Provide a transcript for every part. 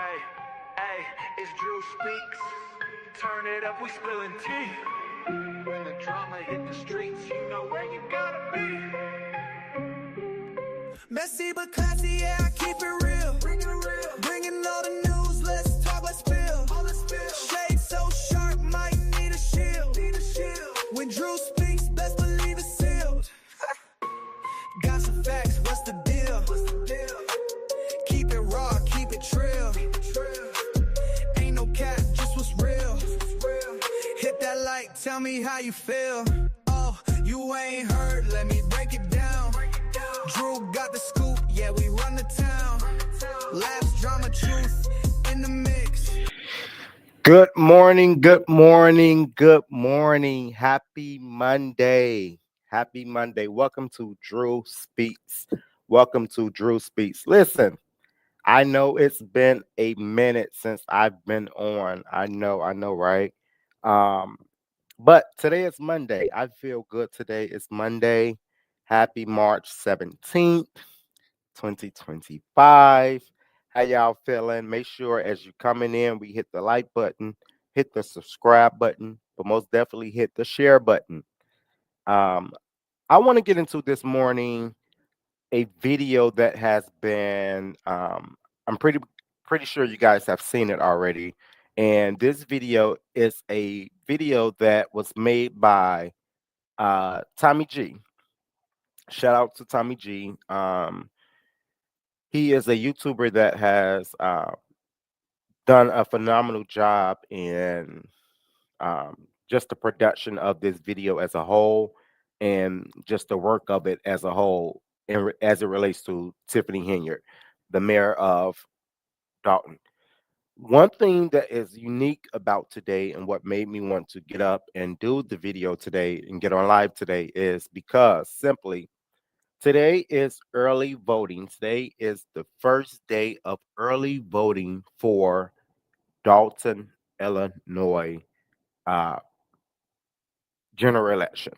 Hey, hey, it's Drew Speaks. Turn it up, we spilling tea. When the drama hit the streets, you know where you gotta be. Messy but classy, yeah, I keep it real. Bringing all the news, let's talk, let's spill. Shade so sharp, might need a shield. When Drew speaks, best believe it's sealed. Got some facts, what's the deal? Keep it raw, keep it trill. Ain't no cap, just what's real. Hit that like, tell me how you feel. Oh, you ain't heard, let me break it down. Drew got the scoop, yeah, we run the town. Laughs, drama, truth in the mix. Good morning, good morning, good morning. Happy Monday. Happy Monday. Welcome to Drew Speaks. Welcome to Drew Speaks. Listen, I know it's been a minute since I've been on. I know, right? Um, but today is Monday. I feel good today. It's Monday. Happy March 17th. 2025. How y'all feeling? Make sure as you coming in, we hit the like button, hit the subscribe button, but most definitely hit the share button. Um, I want to get into this morning a video that has been I'm pretty sure you guys have seen it already. And this video is a video that was made by Tommy G. Shout out to Tommy G. He is a YouTuber that has done a phenomenal job in just the production of this video as a whole and just the work of it as a whole as it relates to Tiffany Henyard, the mayor of Dalton. One thing that is unique about today and what made me want to get up and do the video today and get on live today is because simply today is early voting. Today is the first day of early voting for Dalton, Illinois uh, general election.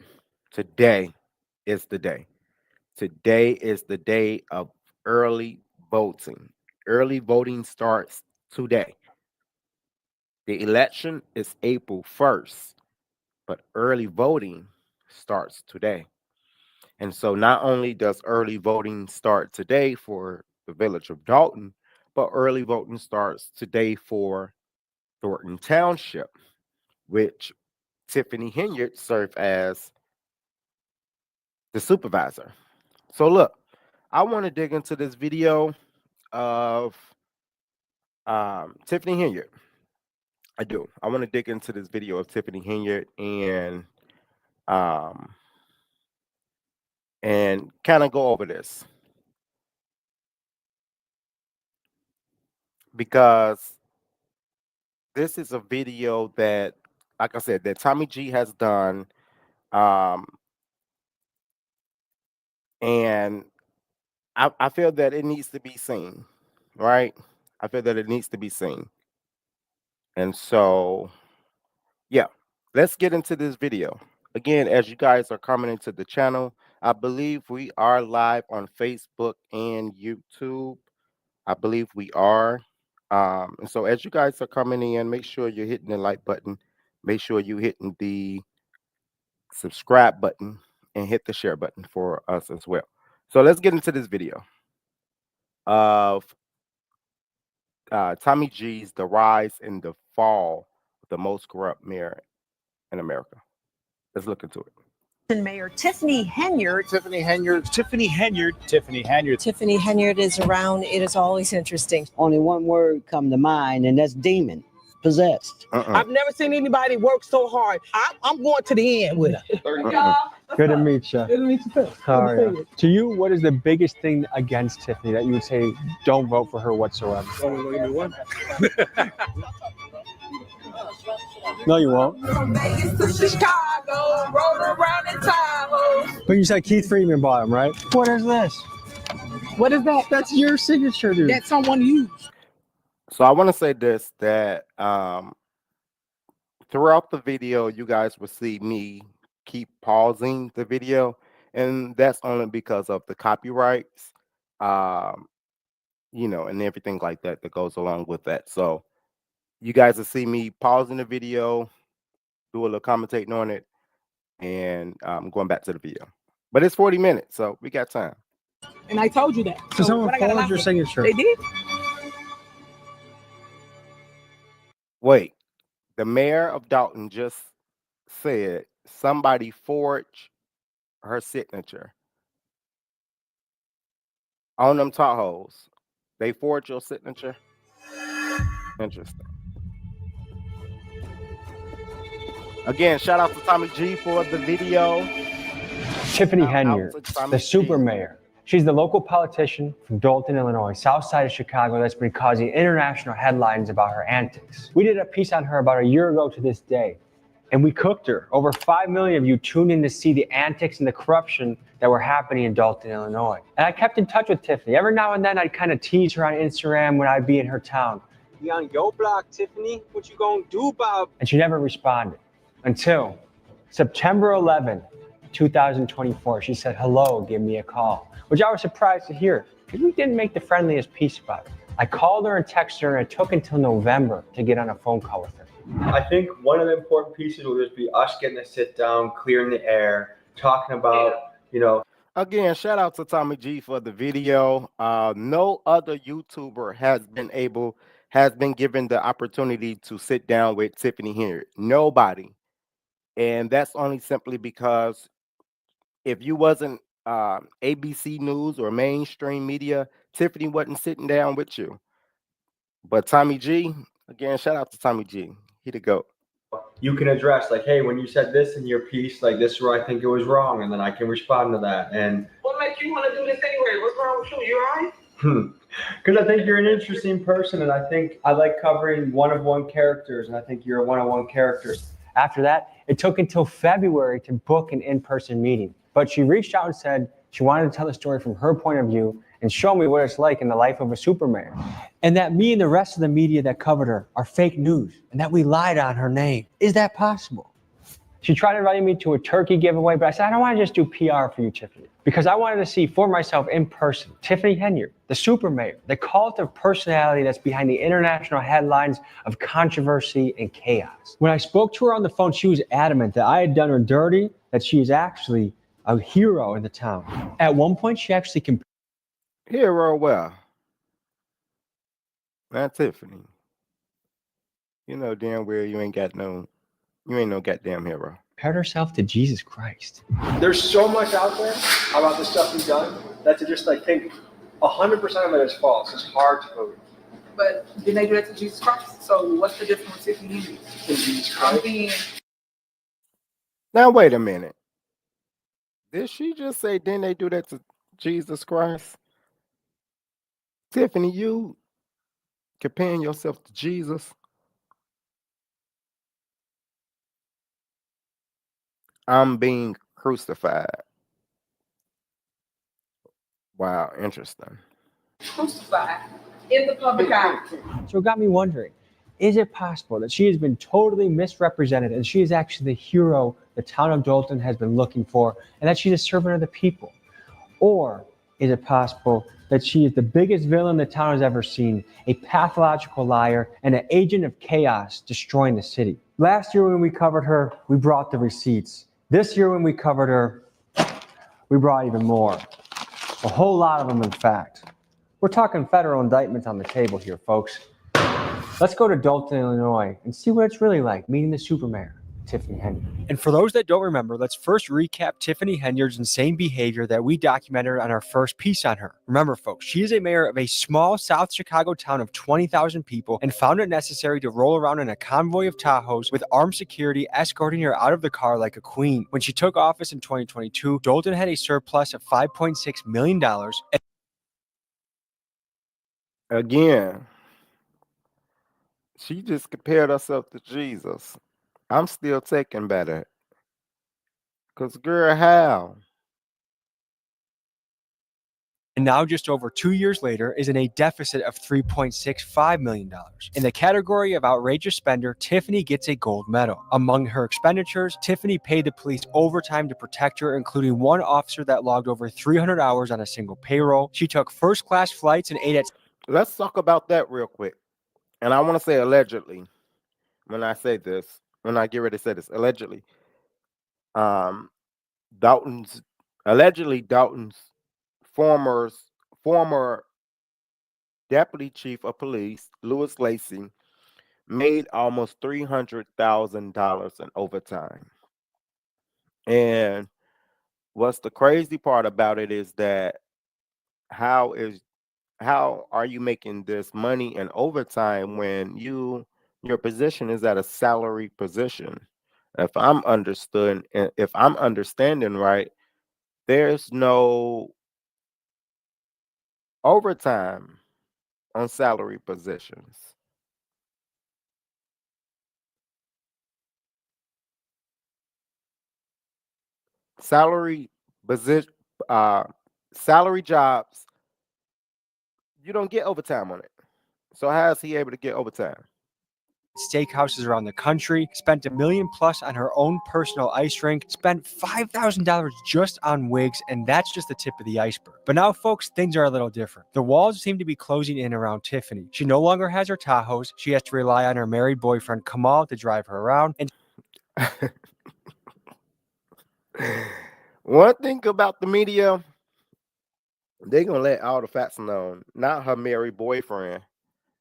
Today is the day. Today is the day of early voting. Early voting starts today. The election is April 1st, but early voting starts today. And so not only does early voting start today for the village of Dalton, but early voting starts today for Thornton Township, which Tiffany Henyard served as the supervisor. So look, I want to dig into this video of Tiffany Henyard. I do. I want to dig into this video of Tiffany Henyard um, and kind of go over this because this is a video that, like I said, that Tommy G has done, um, and I feel that it needs to be seen, right? I feel that it needs to be seen, and so yeah, let's get into this video. Again, as you guys are coming into the channel, I believe we are live on Facebook and YouTube. I believe we are. And so as you guys are coming in, make sure you're hitting the like button. Make sure you're hitting the subscribe button and hit the share button for us as well. So let's get into this video of Tommy G's The Rise and the Fall of the Most Corrupt Mayor in America. Let's look into it. Mayor Tiffany Henyard. Tiffany Henyard. Tiffany Henyard. Tiffany Henyard. Tiffany Henyard is around. It is always interesting. Only one word come to mind, and that's demon, possessed. I've never seen anybody work so hard. I'm going to the end with her. Good to meet you. Good to meet you too. How are you? To you, what is the biggest thing against Tiffany that you would say don't vote for her whatsoever? No, you won't. From Vegas to Chicago, rode around in Tahoe. But you said Keith Friedman bought him, right? What is this? What is that? That's your signature, dude. That someone used. So I want to say this, that throughout the video, you guys will see me keep pausing the video, and that's only because of the copyrights. and everything like that that goes along with that. So you guys will see me pausing the video, do a little commentating on it, and going back to the video. But it's 40 minutes, so we got time. And I told you that. So someone what I gotta forged your lie for? signature. They did. Wait, the mayor of Dalton just said somebody forged her signature on them Tahoes. They forged your signature? Interesting. Again, shout out to Tommy G for the video. Tiffany Shout out Henyard, to Tommy the G. super mayor. She's the local politician from Dalton, Illinois, south side of Chicago, that's been causing international headlines about her antics. We did a piece on her about a year ago to this day, and we cooked her. Over 5 million of you tuned in to see the antics and the corruption that were happening in Dalton, Illinois. And I kept in touch with Tiffany. Every now and then I'd kind of tease her on Instagram when I'd be in her town. You on your block, Tiffany? What you gonna do about? And she never responded until September 11, 2024. She said, hello, give me a call, which I was surprised to hear because we didn't make the friendliest piece about it. I called her and texted her, and it took until November to get on a phone call with her. I think one of the important pieces will just be us getting to sit down, clearing the air, talking about, Again, shout out to Tommy G for the video. No other YouTuber has been given the opportunity to sit down with Tiffany Henyard. Nobody. And that's only simply because if you wasn't ABC News or mainstream media, Tiffany wasn't sitting down with you. But Tommy G, again, shout out to Tommy G. He the GOAT. you can address like, hey, when you said this in your piece, like this is where I think it was wrong, and then I can respond to that. And What makes you want to do this anyway? What's wrong with you? You all right? because I think you're an interesting person, and I think I like covering one-of-one characters, and I think you're a one-of-one character. After that, it took until February to book an in-person meeting. But she reached out and said she wanted to tell the story from her point of view and show me what it's like in the life of a super mayor. And that me and the rest of the media that covered her are fake news and that we lied on her name. Is that possible? She tried inviting me to a turkey giveaway, but I said, I don't want to just do PR for you, Tiffany, because I wanted to see for myself in person Tiffany Henyard, the super mayor, the cult of personality that's behind the international headlines of controversy and chaos. When I spoke to her on the phone, she was adamant that I had done her dirty, that she is actually a hero in the town. At one point, she actually compared Hero, well, not Tiffany. You know damn well you ain't no goddamn hero. herself to Jesus Christ. There's so much out there about the stuff you've done that to just like think 100% of it is false. It's hard to believe. But didn't they do that to Jesus Christ? So what's the difference with Tiffany Henyard? In Jesus I'm Christ. being Now wait a minute. Did she just say didn't they do that to Jesus Christ? Tiffany, you comparing yourself to Jesus? I'm being crucified. Wow, interesting. crucified in the public eye. So it got me wondering, is it possible that she has been totally misrepresented and she is actually the hero the town of Dalton has been looking for and that she's a servant of the people? Or is it possible that she is the biggest villain the town has ever seen, a pathological liar and an agent of chaos destroying the city? Last year when we covered her, we brought the receipts. This year when we covered her, we brought even more. A whole lot of them, in fact. We're talking federal indictments on the table here, folks. Let's go to Dalton, Illinois, and see what it's really like meeting the super mayor, Tiffany Henyard. And for those that don't remember, let's first recap Tiffany Henyard's insane behavior that we documented on our first piece on her. Remember, folks, she is a mayor of a small South Chicago town of 20,000 people and found it necessary to roll around in a convoy of Tahoes with armed security escorting her out of the car like a queen. When she took office in 2022, Dalton had a surplus of $5.6 million. Again, she just compared herself to Jesus. I'm still taken by that. Because, girl, how? And now just over 2 years later is in a deficit of $3.65 million. In the category of outrageous spender, Tiffany gets a gold medal. Among her expenditures, Tiffany paid the police overtime to protect her, including one officer that logged over 300 hours on a single payroll. She took first-class flights and ate at let's talk about that real quick. And I want to say allegedly when I say this, when I get ready to say this, allegedly, um, Dalton's Dalton's former former deputy chief of police, Lewis Lacey, made almost $300,000 in overtime. And what's the crazy part about it is that how is how are you making this money in overtime when your position is at a salary position? If I'm understanding right, there's no overtime on salary positions. Salary position uh salary jobs, you don't get overtime on it. So how is he able to get overtime? Steakhouses around the country, spent $1 million plus on her own personal ice rink, spent $5,000 just on wigs, and that's just the tip of the iceberg. But now, folks, things are a little different. The walls seem to be closing in around Tiffany. She no longer has her Tahoes. She has to rely on her married boyfriend Kamal to drive her around, and One thing about the media, they're gonna let all the facts known, not her married boyfriend.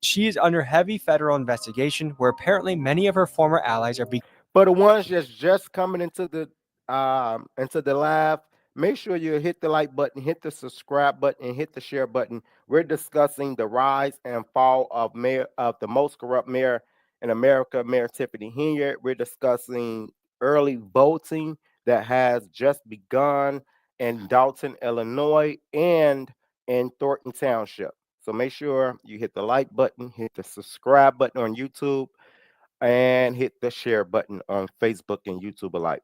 she is under heavy federal investigation, where apparently many of her former allies are being For the ones that's just coming into the live, make sure you hit the like button, hit the subscribe button, and hit the share button. We're discussing the rise and fall of the most corrupt mayor in America, Mayor Tiffany Henyard. We're discussing early voting that has just begun in Dalton, Illinois, and in Thornton Township. So make sure you hit the like button, hit the subscribe button on YouTube, and hit the share button on Facebook and YouTube alike.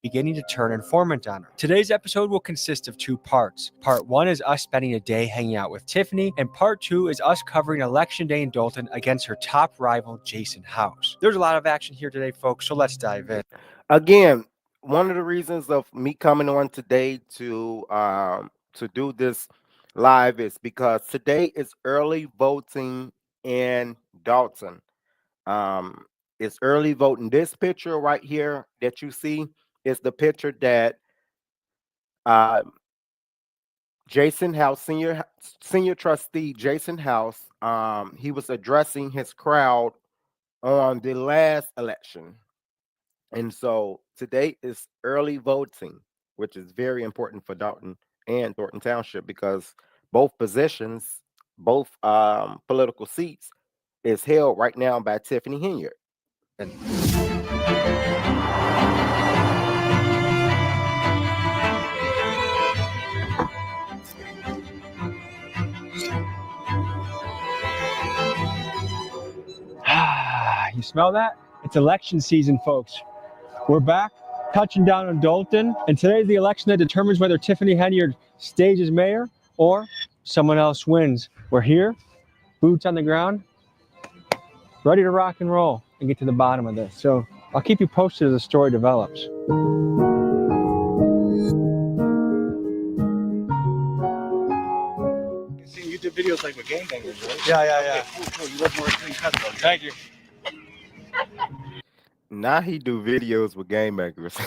beginning to turn informant on her. Today's episode will consist of 2 parts. Part 1 is us spending a day hanging out with Tiffany, and part 2 is us covering Election Day in Dalton against her top rival, Jason House. There's a lot of action here today, folks, so let's dive in. Again, one of the reasons of me coming on today to do this live is because today is early voting in Dalton. Um, it's early voting. This picture right here that you see is the picture that uh, Jason House, senior trustee Jason House, he was addressing his crowd on the last election. And so today is early voting, which is very important for Dalton and Thornton Township because both positions, both political seats, is held right now by Tiffany Henyard. You smell that? It's election season, folks. We're back, touching down on Dalton, and today's the election that determines whether Tiffany Henyard stays as mayor or someone else wins. We're here, boots on the ground, ready to rock and roll and get to the bottom of this. So I'll keep you posted as the story develops. You did videos like with gangbangers, right? Yeah. Cool. You look more clean cut though. Thank you. Now he do videos with game makers.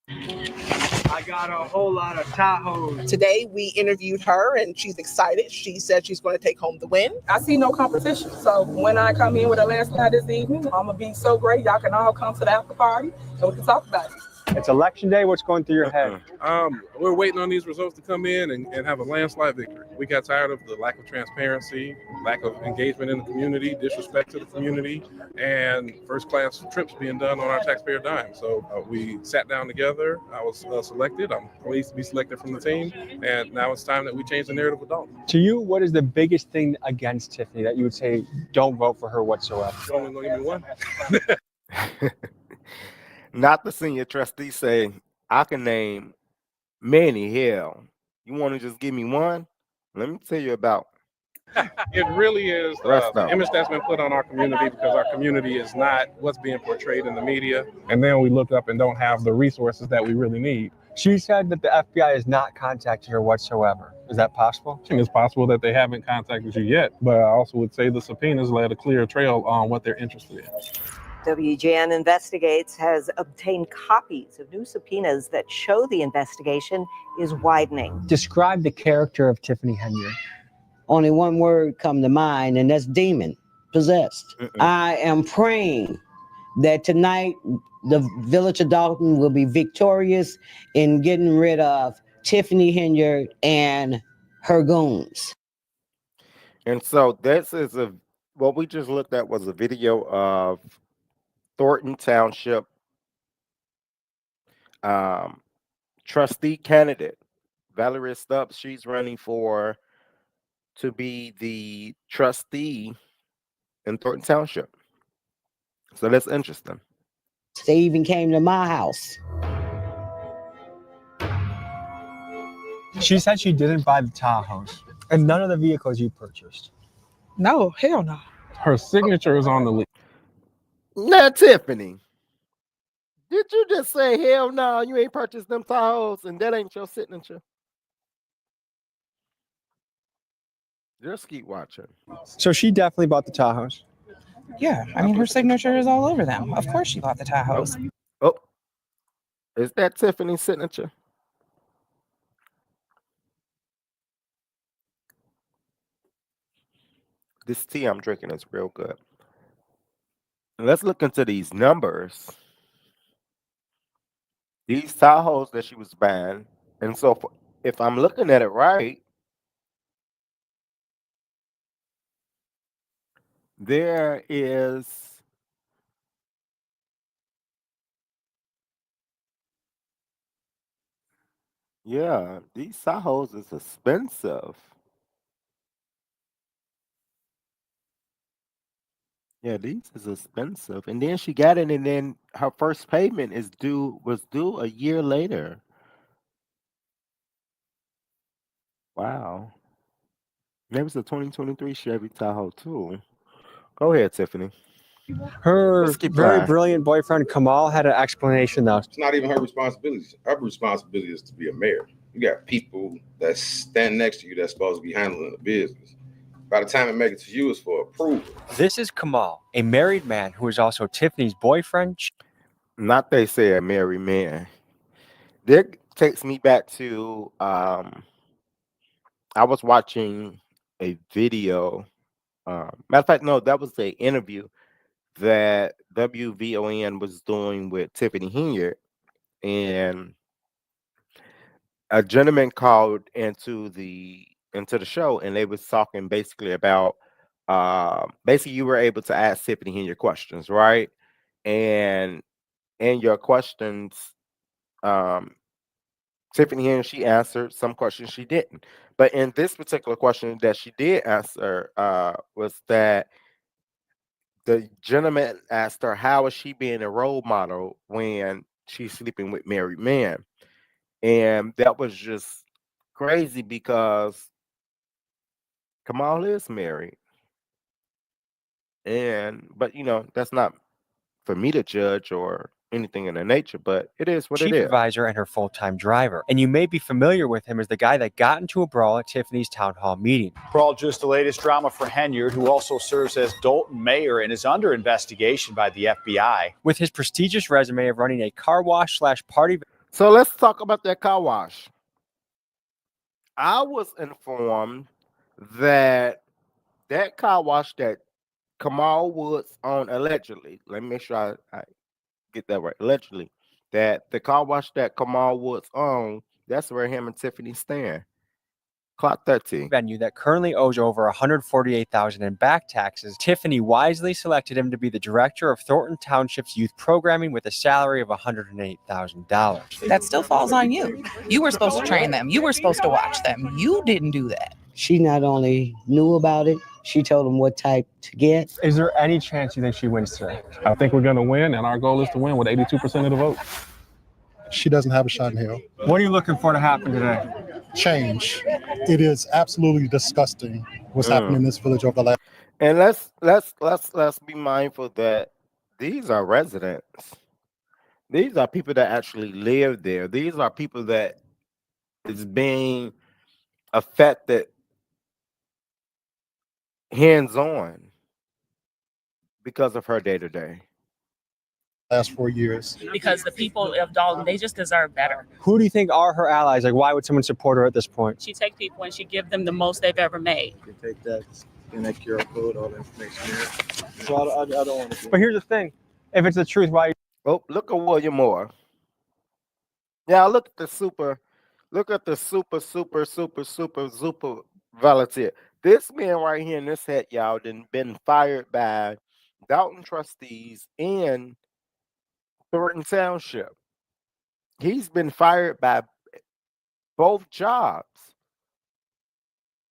I got a whole lot of Tahoes. Today we interviewed her and she's excited. She said she's going to take home the win. I see no competition. So when I come in with a landslide this evening, I'm gonna be so great. Y'all can all come to the after party and we can talk about it. It's election day. What's going through your head? We're waiting on these results to come in and have a landslide victory. We got tired of the lack of transparency, lack of engagement in the community, disrespect to the community, and first-class trips being done on our taxpayer dime. So we sat down together. I was selected. I'm pleased to be selected from the team, and now it's time that we change the narrative of Dalton. To you, what is the biggest thing against Tiffany that you would say don't vote for her whatsoever? You're only gonna give me one. Not the senior trustee saying, I can name many. Hell, you want to just give me one? Let me tell you about. It really is the image that's been put on our community because our community is not what's being portrayed in the media. And then we look up and don't have the resources that we really need. She said that the FBI has not contacted her whatsoever. Is that possible? I think it's possible that they haven't contacted you yet, but I also would say the subpoenas led a clear trail on what they're interested in. WGN Investigates has obtained copies of new subpoenas that show the investigation is widening. Describe the character of Tiffany Henyard. Only one word come to mind, and that's demon, possessed. I am praying that tonight the village of Dalton will be victorious in getting rid of Tiffany Henyard and her goons. And so this is what we just looked at was a video of Thornton Township trustee candidate Valerie Stubbs. She's running to be the trustee in Thornton Township. So that's interesting. They even came to my house. She said she didn't buy the Tahoes and none of the vehicles you purchased. No, hell no. Her signature is on the lease. Now, Tiffany, did you just say, hell no, you ain't purchased them Tahoes and that ain't your signature? Just keep watching. So she definitely bought the Tahoes. Yeah, I mean, her signature is all over them. Of course she bought the Tahoes. Oh, is that Tiffany's signature? This tea I'm drinking is real good. Let's look into these numbers. These Tahoes that she was buying. And so if I'm looking at it right, there is these Tahoes is expensive. Yeah, these is expensive. And then she got it, and then her first payment was due a year later. Wow. There was a 2023 Chevy Tahoe too. Go ahead, Tiffany. Her Let's keep very going. brilliant boyfriend Kamal had an explanation though. It's not even her responsibility. Her responsibility is to be a mayor. You got people that stand next to you that's supposed to be handling the business. By the time it makes it to you, it's for approval. This is Kamal, a married man who is also Tiffany's boyfriend. Not they say a married man. That takes me back to I was watching a video. Matter of fact, no, that was the interview that WVON was doing with Tiffany Henyard, and a gentleman called into the show, and they was talking basically about basically you were able to ask Tiffany Henyard questions, right? And in your questions, Tiffany Henyard, she answered some questions she didn't. But in this particular question that she did answer was that the gentleman asked her, how is she being a role model when she's sleeping with married men? And that was just crazy because Kamal is married. But that's not for me to judge or anything in the nature, but it is what it Chief is. advisor and her full-time driver. And you may be familiar with him as the guy that got into a brawl at Tiffany's town hall meeting. Brawl just the latest drama for Henyard, who also serves as Dalton mayor and is under investigation by the FBI. With his prestigious resume of running a car wash / party. So let's talk about that car wash. I was informed that car wash that Kamal Woods owned allegedly, let me make sure I get that right, allegedly, that the car wash that Kamal Woods owned, that's where him and Tiffany stand. Clock 13. Venue that currently owes over $148,000 in back taxes. Tiffany wisely selected him to be the director of Thornton Township's youth programming with a salary of $108,000. That still falls on you. You were supposed to train them. You were supposed to watch them. You didn't do that. She not only knew about it, she told them what type to get. Is there any chance you think she wins today? I think we're going to win, and our goal is to win with 82% of the vote. She doesn't have a shot in hell. What are you looking for to happen today? Change. It is absolutely disgusting what's happening in this village over the last. And let's be mindful that these are residents. These are people that actually live there. These are people that is being affected hands-on because of her day-to-day. Last 4 years. Because the people of Dalton, they just deserve better. Who do you think are her allies? Like, why would someone support her at this point? She take people and she give them the most they've ever made. You can take that, scan that QR code, all the information there. So I don't want to. But here's the thing: if it's the truth, why? Oh, look at William Moore. Yeah, look at the super volunteer. This man right here in this hat, y'all, been fired by Dalton trustees and Thornton Township. He's been fired by both jobs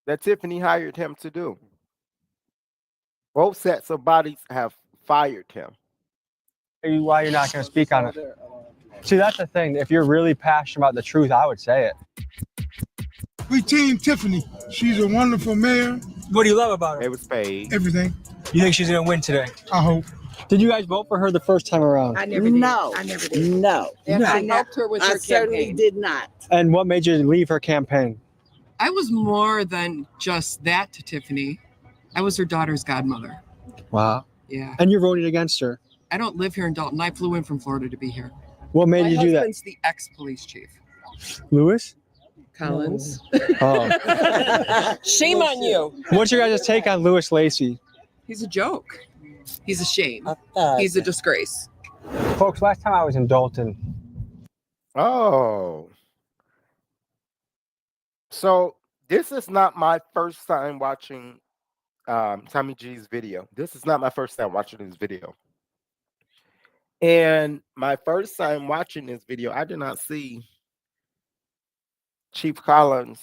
that Tiffany hired him to do. Both sets of bodies have fired him. Why you're not going to speak on it? See, that's the thing. If you're really passionate about the truth, I would say it. We team Tiffany. She's a wonderful mayor. What do you love about her? It was paid. Everything. You think she's going to win today? I hope. Did you guys vote for her the first time around? I never did. No. I never did. No. And I helped her with I her certainly campaign. did not. And what made you leave her campaign? I was more than just that to Tiffany. I was her daughter's godmother. Wow. Yeah. And you're voting against her. I don't live here in Dalton. I flew in from Florida to be here. What made you do that? My husband's the ex-police chief. Lewis? Collins. Oh. Shame on you. What's your guys' take on Lewis Lacey? He's a joke. He's a shame. thug. He's a disgrace. Folks, last time I was in Dalton. Oh. So this is not my first time watching Tommy G's video. This is not my first time watching his video. And my first time watching this video, I did not see Chief Collins,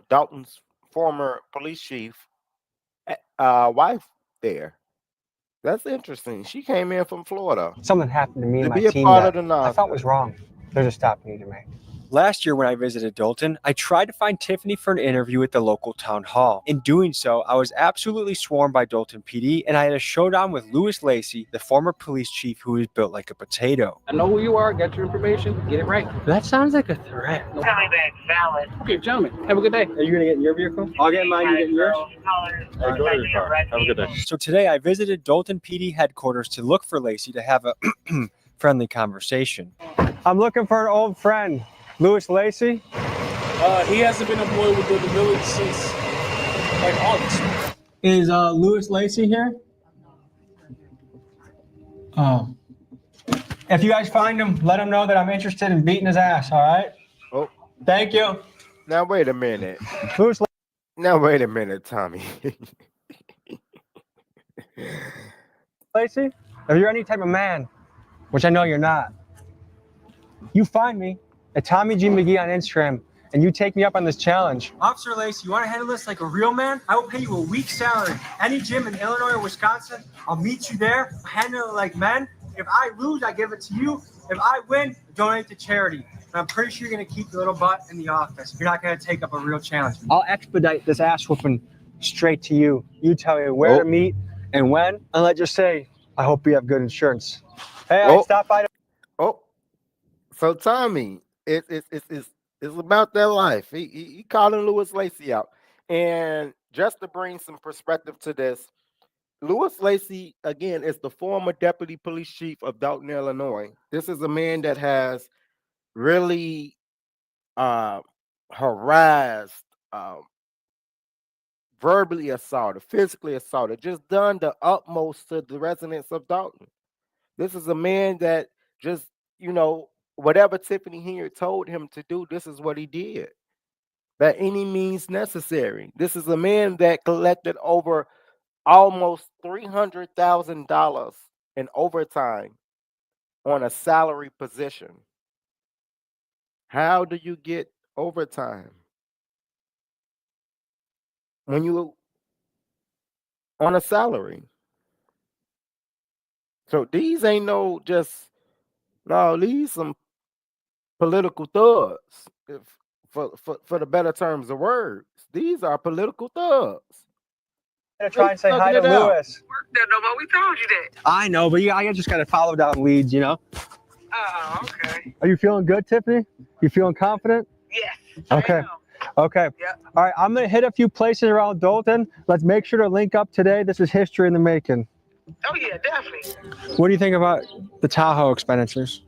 Dalton's former police chief, wife there. That's interesting. She came in from Florida. Something happened to me and To my be a team part that of the I thought was wrong. There's a stop you need to make. Last year when I visited Dalton, I tried to find Tiffany for an interview at the local town hall. In doing so, I was absolutely swarmed by Dalton PD, and I had a showdown with Lewis Lacey, the former police chief who is built like a potato. I know who you are, get your information, get it right. That sounds like a threat. Tell me that it's valid. Okay, gentlemen, have a good day. Are you gonna get in your vehicle? I'll get in mine, you get in yours? Go to your car. Have a good day. So today I visited Dalton PD headquarters to look for Lacey to have a friendly conversation. I'm looking for an old friend. Lewis Lacey? He hasn't been employed with the village since like August. Is Lewis Lacey here? Oh. If you guys find him, let him know that I'm interested in beating his ass, all right? Oh. Thank you. Now wait a minute. Lewis Now wait a minute, Tommy. Lacey, if you're any type of man, which I know you're not, you find me at Tommy G. McGee on Instagram, and you take me up on this challenge. Officer Lacey, you want to handle this like a real man? I will pay you a week's salary. Any gym in Illinois or Wisconsin, I'll meet you there, handle it like men. If I lose, I give it to you. If I win, donate to charity. And I'm pretty sure you're going to keep your little butt in the office. You're not going to take up a real challenge. I'll expedite this ass whooping straight to you. You tell me where to meet and when, and let's just say, I hope you have good insurance. Hey, I stopped by. So Tommy, it's about that life. He calling Lewis Lacey out. And just to bring some perspective to this, Lewis Lacey, again, is the former deputy police chief of Dalton, Illinois. This is a man that has really harassed, verbally assaulted, physically assaulted, just done the utmost to the residents of Dalton. This is a man that just, whatever Tiffany Henyard told him to do, this is what he did. By any means necessary. This is a man that collected over almost $300,000 in overtime on a salary position. How do you get overtime when you on a salary? So these ain't these some political thugs, for the better terms of words. These are political thugs. I'm gonna try and say hi to Lewis. Work there no more. We told you that. I know, but I just gotta follow down leads, Oh, okay. Are you feeling good, Tiffany? You feeling confident? Yes. Okay. Okay. Yep. All right. I'm going to hit a few places around Dalton. Let's make sure to link up today. This is history in the making. Oh yeah, definitely. What do you think about the Tahoe expenditures?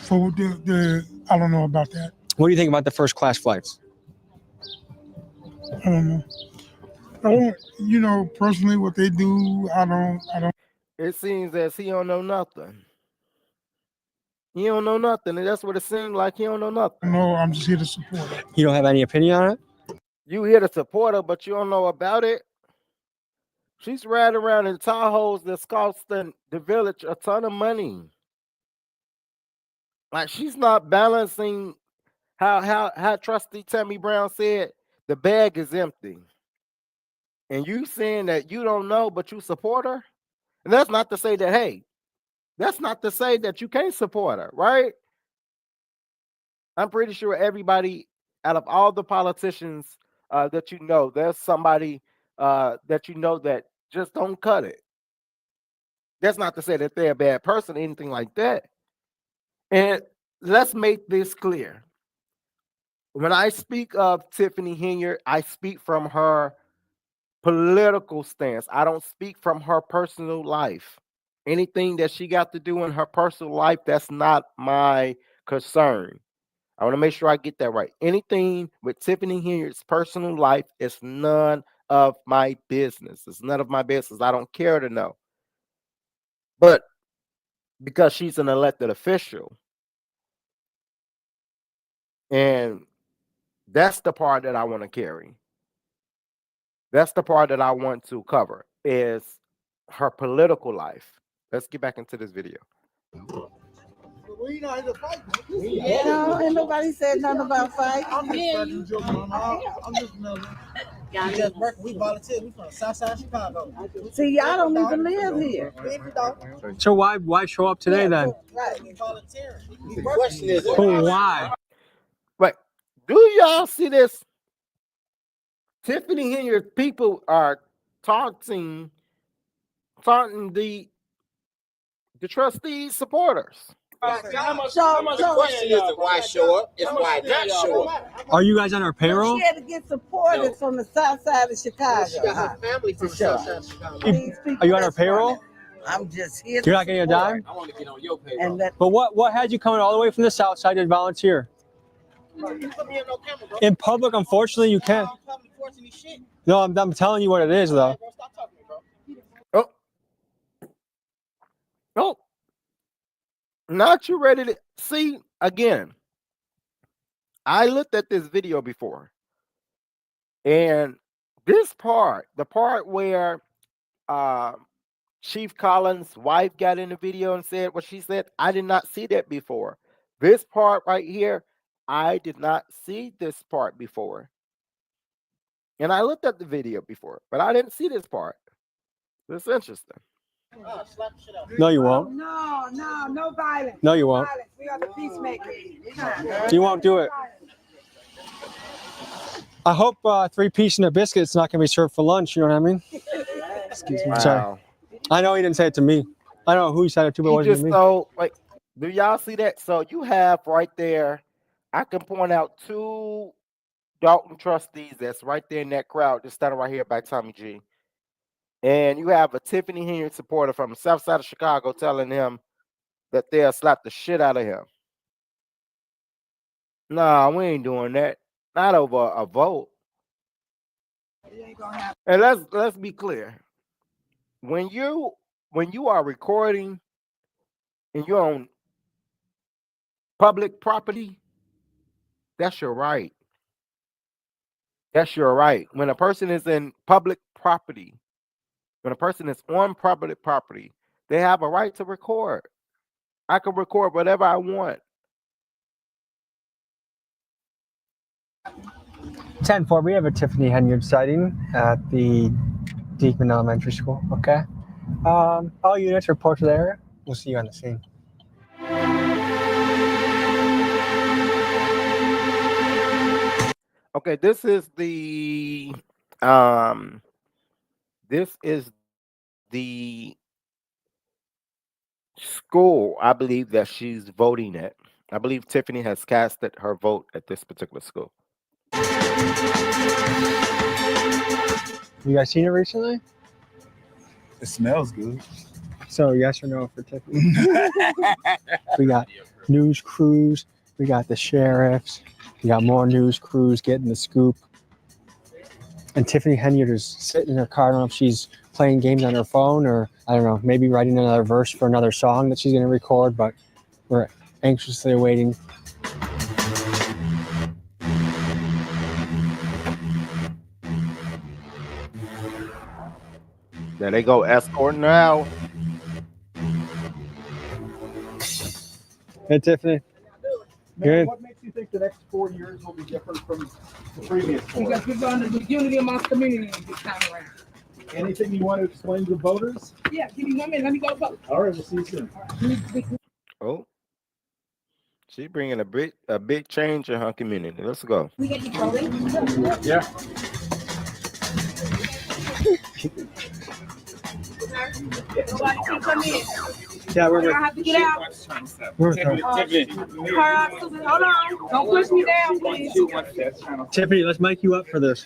For I don't know about that. What do you think about the first class flights? I don't know. You know, personally, what they do, I don't. It seems as he don't know nothing. He don't know nothing, and that's what it seems like. He don't know nothing. No, I'm just here to support it. You don't have any opinion on it? You here to support her, but you don't know about it. She's riding around in Tahoes that's costing the village a ton of money. Like she's not balancing how Trustee Tammy Brown said the bag is empty. And you saying that you don't know, but you support her? And that's not to say that, hey, that's not to say that you can't support her, right? I'm pretty sure everybody, out of all the politicians that you know, there's somebody that you know that just don't cut it. That's not to say that they're a bad person or anything like that. And let's make this clear. When I speak of Tiffany Henyard, I speak from her political stance. I don't speak from her personal life. Anything that she got to do in her personal life, that's not my concern. I want to make sure I get that right. Anything with Tiffany Henyard's personal life is none of my business. It's none of my business. I don't care to know. But because she's an elected official, and that's the part that I want to carry. That's the part that I want to cover is her political life. Let's get back into this video. You know, ain't nobody said nothing about fight. I'm just working. We volunteer. We from the south side of Chicago. See, y'all don't even live here. So why show up today then? Right. We volunteering. The question is, Why? But do y'all see this? Tiffany Henyard people are taunting the trustees' supporters. The question is why show up? It's why not show up. Are you guys on our payroll? She had to get supported from the south side of Chicago. She got her family from the south side of Chicago. Are you on our payroll? I'm just here. You're not getting a dime? I want to get on your payroll. But what had you coming all the way from the south side to volunteer? You put me in no camera, bro. In public, unfortunately, you can't. No, I'm telling you what it is, though. Stop talking to me, bro. Oh, not you ready to see again. I looked at this video before, and this part, the part where Chief Collins' wife got in the video and said what she said, I did not see that before. This part right here, I did not see this part before. And I looked at the video before, but I didn't see this part. It's interesting. No, you won't. No violence. No, you won't. Violence. We are the peacemakers. You won't do it. I hope 3-piece and a biscuit's not going to be served for lunch. You know what I mean? Excuse me. Wow. Sorry. I know he didn't say it to me. I don't know who he said it to, but it wasn't to me. So, like, do y'all see that? So you have right there, I can point out 2 Dalton trustees that's right there in that crowd, just standing right here by Tommy G. And you have a Tiffany Henyard supporter from the south side of Chicago telling him that they'll slap the shit out of him. Nah, we ain't doing that. Not over a vote. And let's be clear. When you are recording and you're on public property, that's your right. That's your right. When a person is in public property, when a person is on public property, they have a right to record. I can record whatever I want. 10-4, we have a Tiffany Henyard sighting at the Diekman Elementary School. Okay. All units report to the area. We'll see you on the scene. Okay, this is the school, I believe that she's voting at. I believe Tiffany has casted her vote at this particular school. You guys seen it recently? It smells good. So yes or no for Tiffany? We got news crews. We got the sheriffs. We got more news crews getting the scoop. And Tiffany Henyard is sitting in her car. I don't know if she's playing games on her phone or, I don't know, maybe writing another verse for another song that she's going to record, but we're anxiously awaiting. There they go, escorting her out. Hey, Tiffany. Man, what makes you think the next 4 years will be different from the previous 4? Because we're going to the unity amongst community this time around. Anything you want to explain to the voters? Yeah, give me 1 minute. Let me go vote. All right, we'll see you soon. Oh, she bringing a big change in her community. Let's go. We get you voting? Yeah. Nobody can come in. Yeah, we're I have to get out. Tiffany. Hold on. Don't push me down, please. Tiffany, let's mic you up for this.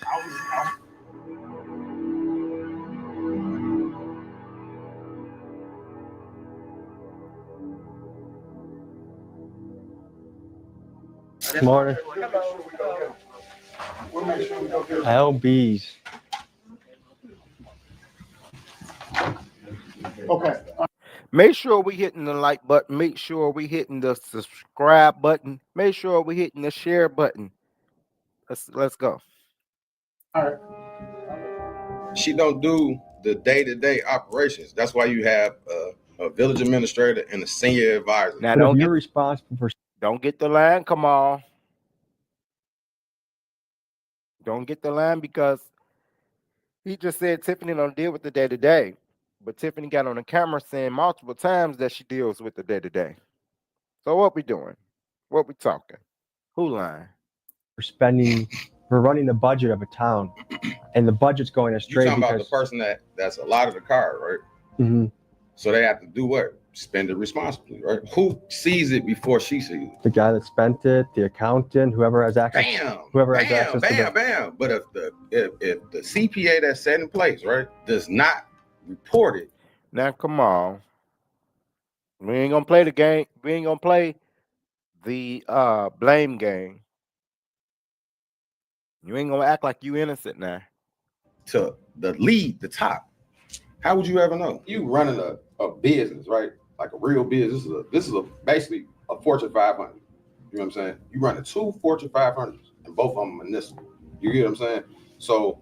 Good morning. LBs. Okay. Make sure we hitting the like button. Make sure we hitting the subscribe button. Make sure we hitting the share button. Let's go. All right. She don't do the day-to-day operations. That's why you have a village administrator and a senior advisor. Now But if you're responsible for don't get the line. Come on. Don't get the line because he just said Tiffany don't deal with the day-to-day. But Tiffany got on the camera saying multiple times that she deals with the day-to-day. So what we doing? What we talking? Who lying? we're running the budget of a town, and the budget's going astray. You're talking about the person that's allotted the card, right? Mm-hmm. So they have to do what? Spend it responsibly, right? Who sees it before she sees it? The guy that spent it, the accountant, whoever has access. Bam. But if the CPA that's set in place, right, does not report it. Now come on. We ain't gonna play the game. We ain't gonna play the blame game. You ain't gonna act like you innocent now. To the lead, the top. How would you ever know? You running a business, right? Like a real business. This is basically a Fortune 500. You know what I'm saying? You running 2 Fortune 500s, and both of them are municipal. You get what I'm saying? So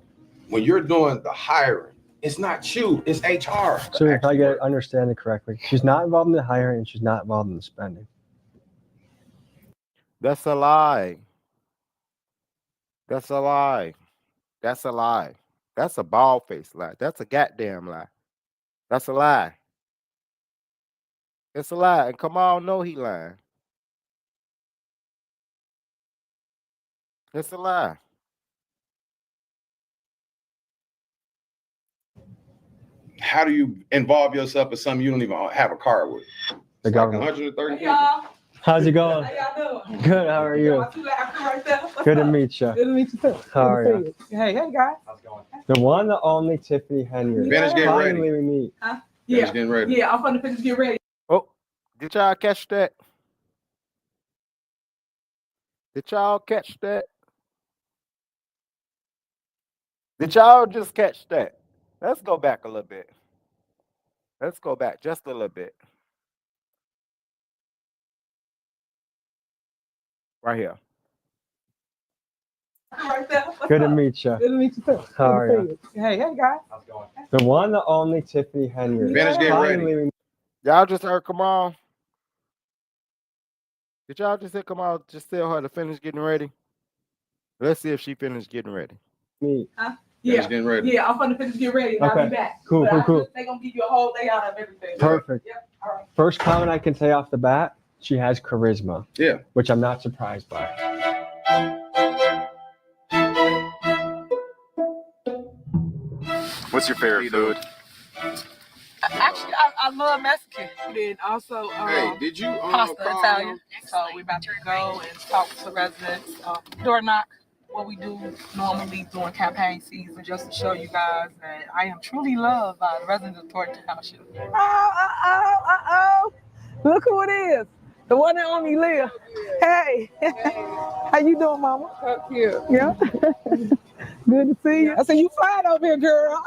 when you're doing the hiring, it's not you, it's HR. So if I understand it correctly, she's not involved in the hiring and she's not involved in the spending. That's a lie. That's a lie. That's a lie. That's a bald-faced lie. That's a goddamn lie. That's a lie. It's a lie. And come on, know he lying. It's a lie. How do you involve yourself in something you don't even have a car with? The government. 130 Hey, y'all. How's it going? How y'all doing? Good. How are you? Right there. Good to meet you. Good to meet you too. How are you? Hey, guys. How's it going? The one, the only Tiffany Henyard. Finish getting ready. Finally we meet. Huh? Finish getting ready. Yeah, I'm gonna finish get ready. Oh, did y'all catch that? Did y'all catch that? Did y'all just catch that? Let's go back a little bit. Let's go back just a little bit. Right here. Right there. Good to meet you. Good to meet you too. How are you? Hey, guys. How's it going? The one, the only Tiffany Henyard. Finish getting ready. Finally we meet. Y'all just heard come on. Did y'all just say come on? Just tell her to finish getting ready. Let's see if she finished getting ready. Meet. Huh? Finish Yeah. getting ready. Yeah, I'm gonna finish get ready and I'll Okay. be back. Cool, But cool. They're gonna give you a whole day out of everything. Perfect. Yep. All right. First comment I can say off the bat, she has charisma. Yeah. Which I'm not surprised by. What's your favorite food? Actually, I love Mexican. Then also Hey, did you pasta call Italian. them? So we're about to go and talk to residents. Door knock. What we do normally during campaign season, just to show you guys that I am truly loved by the residents of Thornton Township. Oh! Look who it is. The one that only live. Hey. How you doing, Mama? So cute. Yeah. Good to see you. I said, you fine over here, girl.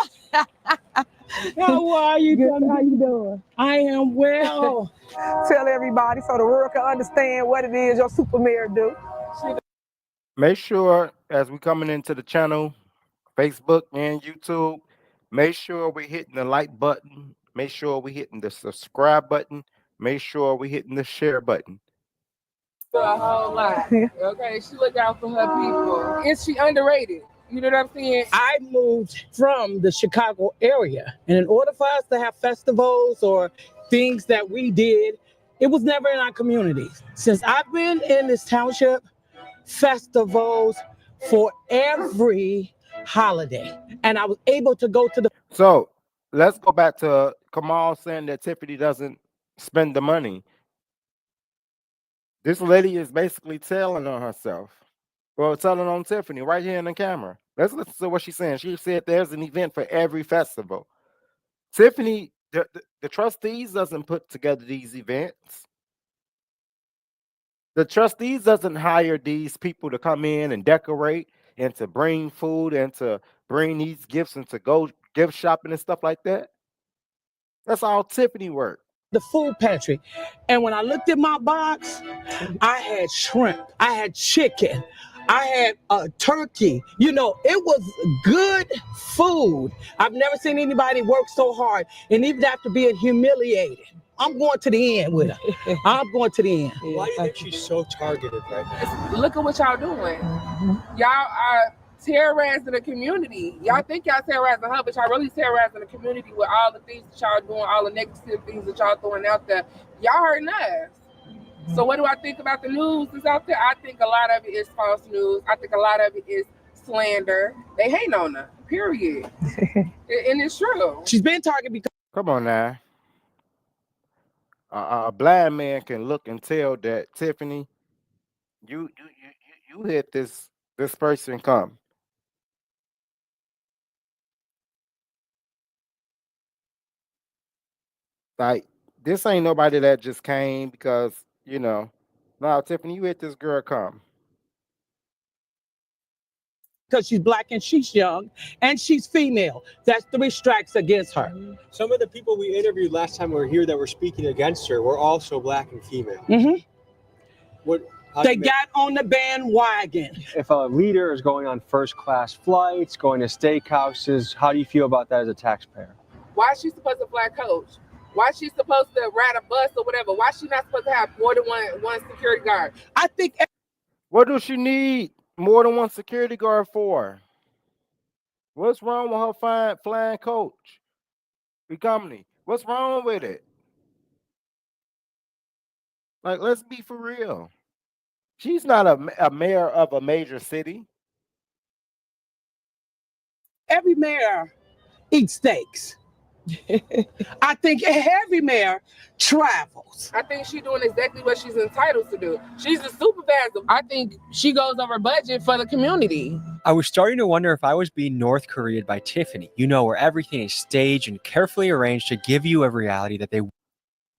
How are you? Good. How you doing? I am well. Tell everybody so the world can understand what it is your super mayor do. Make sure as we coming into the channel, Facebook and YouTube, make sure we're hitting the like button. Make sure we're hitting the subscribe button. Make sure we're hitting the share button. A whole lot. Okay, she look out for her people. Is she underrated? You know what I'm saying? I moved from the Chicago area, and in order for us to have festivals or things that we did, it was never in our communities. Since I've been in this township, festivals for every holiday, and I was able to go to the. So let's go back to Kamal saying that Tiffany doesn't spend the money. This lady is basically telling on herself. Well, telling on Tiffany right here in the camera. Let's listen to what she's saying. She said there's an event for every festival. Tiffany, the trustees doesn't put together these events. The trustees doesn't hire these people to come in and decorate and to bring food and to bring these gifts and to go gift shopping and stuff like that. That's all Tiffany work. The food pantry, and when I looked at my box, I had shrimp, I had chicken, I had a turkey. You know, it was good food. I've never seen anybody work so hard, and even after being humiliated, I'm going to the end with her. I'm going to the end. Why do you think she's so targeted right now? Look at what y'all doing. Y'all are terrorizing the community. Y'all think y'all terrorizing her, but y'all really terrorizing the community with all the things that y'all doing, all the negative things that y'all throwing out there. Y'all hurting us. So what do I think about the news that's out there? I think a lot of it is false news. I think a lot of it is slander. They hate on her, period. And it's true. She's been targeted because. Come on now. A blind man can look and tell that Tiffany, you hit this person come. Like, this ain't nobody that just came because, you know, no, Tiffany, you hit this girl come. Because she's black and she's young and she's female. That's 3 strikes against her. Some of the people we interviewed last time we were here that were speaking against her were also black and female. Mm-hmm. They got on the bandwagon. If a leader is going on first-class flights, going to steakhouses, how do you feel about that as a taxpayer? Why is she supposed to fly coach? Why is she supposed to ride a bus or whatever? Why is she not supposed to have more than one security guard? I think. What does she need more than one security guard for? What's wrong with her flying coach? Company. What's wrong with it? Like, let's be for real. She's not a mayor of a major city. Every mayor eats steaks. I think every mayor travels. I think she's doing exactly what she's entitled to do. She's a supervisor. I think she goes over budget for the community. I was starting to wonder if I was being North Korea'd by Tiffany, you know, where everything is staged and carefully arranged to give you a reality that they